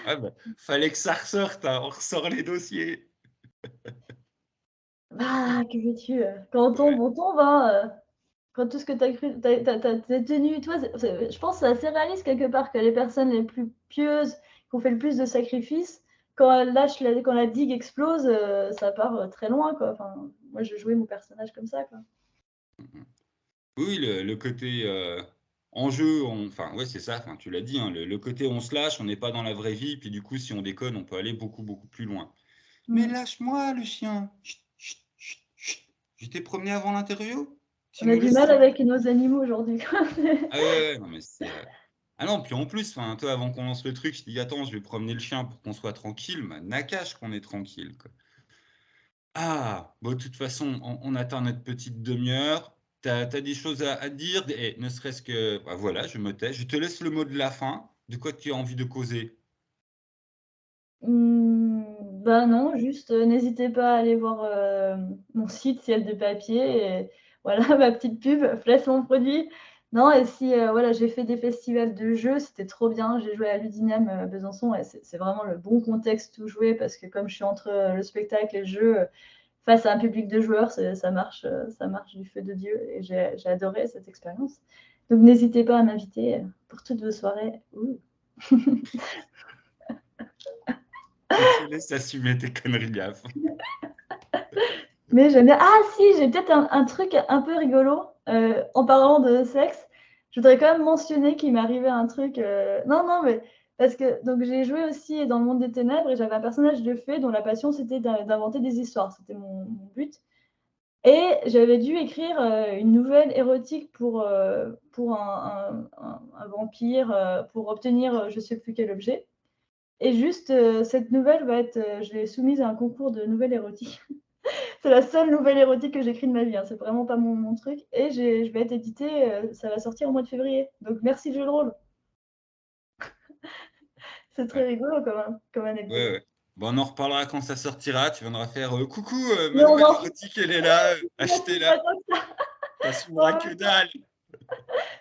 Ah bah, fallait que ça ressorte, hein, on ressort les dossiers.
Bah, que veux-tu? Quand on tombe, hein, quand tout ce que tu as cru tu tenu, toi, je pense que c'est assez réaliste quelque part que les personnes les plus pieuses, qui ont fait le plus de sacrifices, quand la digue explose, ça part, très loin, quoi. Enfin, moi, je jouais mon personnage comme ça, quoi.
Oui, le côté, enjeu, enfin, ouais, c'est ça, enfin, tu l'as dit, hein, le côté on se lâche, on n'est pas dans la vraie vie, puis du coup, si on déconne, on peut aller beaucoup, beaucoup plus loin. «Mais
Mmh.
lâche-moi le chien! Chut, chut, chut, chut! Je t'ai promené avant l'interview? Tu
On a
nous
du
laisses
mal
tranquilles?»
avec nos animaux aujourd'hui, quoi.
Ah ouais, ouais, non mais c'est, ah non, puis en plus, enfin, toi, avant qu'on lance le truc, je dis: «Attends, je vais promener le chien pour qu'on soit tranquille», bah, nakache qu'on est tranquille, quoi. Ah! Bon, de toute façon, on atteint notre petite demi-heure. T'as as des choses à dire, et ne serait-ce que bah, voilà, je me tais. Je te laisse le mot de la fin. De quoi tu as envie de causer?
Bah, non, juste, n'hésitez pas à aller voir, mon site Ciel de papier et voilà ma petite pub, placement produit. Non et si, voilà, j'ai fait des festivals de jeux, c'était trop bien. J'ai joué à l'Udinam, Besançon et c'est vraiment le bon contexte où jouer parce que comme je suis entre, le spectacle et le jeu, face à un public de joueurs, ça marche du feu de Dieu et j'ai adoré cette expérience. Donc n'hésitez pas à m'inviter, pour toutes vos soirées. Ouh.
Je te laisse assumer tes conneries gaffe.
Mais j'aime bien. Ah si, j'ai peut-être un truc un peu rigolo, en parlant de sexe. Je voudrais quand même mentionner qu'il m'est arrivé un truc, non, non, mais parce que donc j'ai joué aussi dans le monde des ténèbres et j'avais un personnage de fée dont la passion c'était d'inventer des histoires. C'était mon but et j'avais dû écrire, une nouvelle érotique pour un vampire, pour obtenir, je sais plus quel objet et juste, cette nouvelle va être, je l'ai soumise à un concours de nouvelles érotiques. C'est la seule nouvelle érotique que j'écris de ma vie, hein, c'est vraiment pas mon truc et je vais être éditée, ça va sortir au mois de février. Donc merci le jeu de rôle. C'est très
Ouais,
rigolo comme
ouais,
anecdote.
ouais. Bon, on en reparlera quand ça sortira. Tu viendras faire, «Coucou, ma
Mais on
nouvelle
en
érotique, elle est là,
n'assume pas
achetez-la».
tant que ça.
Tu assumeras que dalle.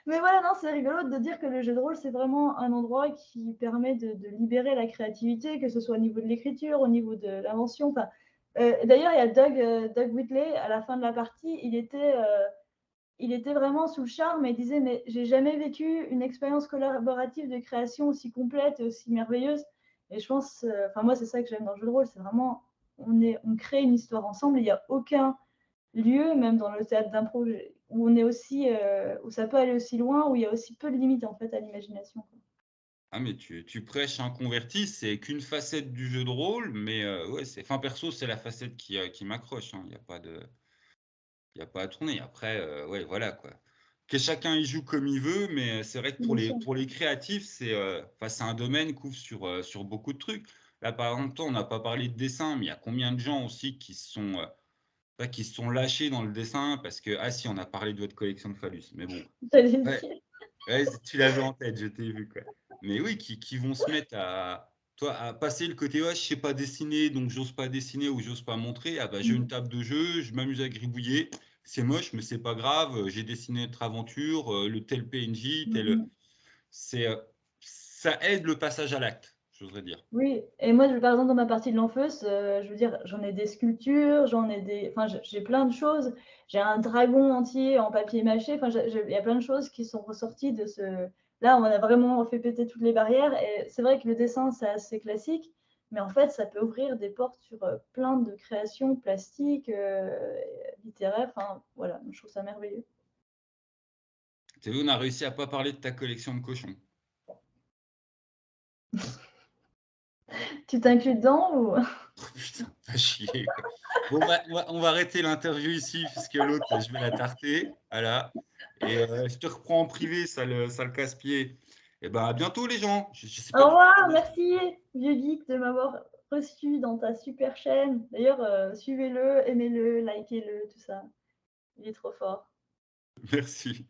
Mais voilà, non, c'est rigolo de dire que le jeu de rôle, c'est vraiment un endroit qui permet de libérer la créativité, que ce soit au niveau de l'écriture, au niveau de l'invention, enfin, d'ailleurs, il y a Doug Whitley, à la fin de la partie, il était vraiment sous le charme et il disait: «Mais j'ai jamais vécu une expérience collaborative de création aussi complète et aussi merveilleuse» et je pense, enfin moi, c'est ça que j'aime dans le jeu de rôle, c'est vraiment on crée une histoire ensemble et il y a aucun lieu, même dans le théâtre d'impro, où on est aussi, où ça peut aller aussi loin, où il y a aussi peu de limites, en fait, à l'imagination, quoi.
Ah mais tu prêches un converti, c'est qu'une facette du jeu de rôle, mais ouais, c'est enfin perso, c'est la facette qui m'accroche, hein. Il y a pas à tourner. Après, ouais, voilà, quoi. Que chacun y joue comme il veut, mais c'est vrai que
Bien sûr.
pour les créatifs, enfin, c'est un domaine qui ouvre sur beaucoup de trucs. Là, par exemple, toi, on n'a pas parlé de dessin, mais il y a combien de gens aussi qui se sont lâchés dans le dessin parce que ah si, on a parlé de votre collection de phallus, mais bon,
J'allais le
ouais.
dire.
Ouais, tu l'avais en tête, je t'ai vu, quoi. Mais oui, qui vont se mettre à passer le côté: «Ouais, je sais pas dessiner, donc j'ose pas dessiner ou j'ose pas montrer. Ah bah, j'ai une
Mmh.
table de jeu, je m'amuse à gribouiller. C'est moche, mais c'est pas grave, j'ai dessiné notre aventure, le tel PNJ,
Mmh
tel»
mh.
c'est, ça aide le passage à l'acte, j'oserais dire.
Oui et moi, je par exemple, dans ma partie de l'Enfeust, je veux dire, j'en ai des sculptures, j'en ai des enfin, j'ai plein de choses. J'ai un dragon entier en papier mâché, enfin, j'ai il y a plein de choses qui sont ressorties de ce là, on a vraiment fait péter toutes les barrières et c'est vrai que le dessin, c'est assez classique, mais en fait, ça peut ouvrir des portes sur, plein de créations plastiques, littéraires, enfin, voilà, je trouve ça merveilleux.
Tu as vu, on a réussi à pas parler de ta collection de cochons.
Tu t'inclus dedans ou?
Putain, va chier, quoi. Bon, bah, on va arrêter l'interview ici puisque l'autre, je vais la tarter, voilà et je te reprends en privé, sale casse-pied et ben, à bientôt les gens. Je sais
Au
pas du tout
revoir,
comment
merci vieux geek de m'avoir reçu dans ta super chaîne. D'ailleurs, suivez-le, aimez-le, likez-le, tout ça. Il est trop fort.
merci.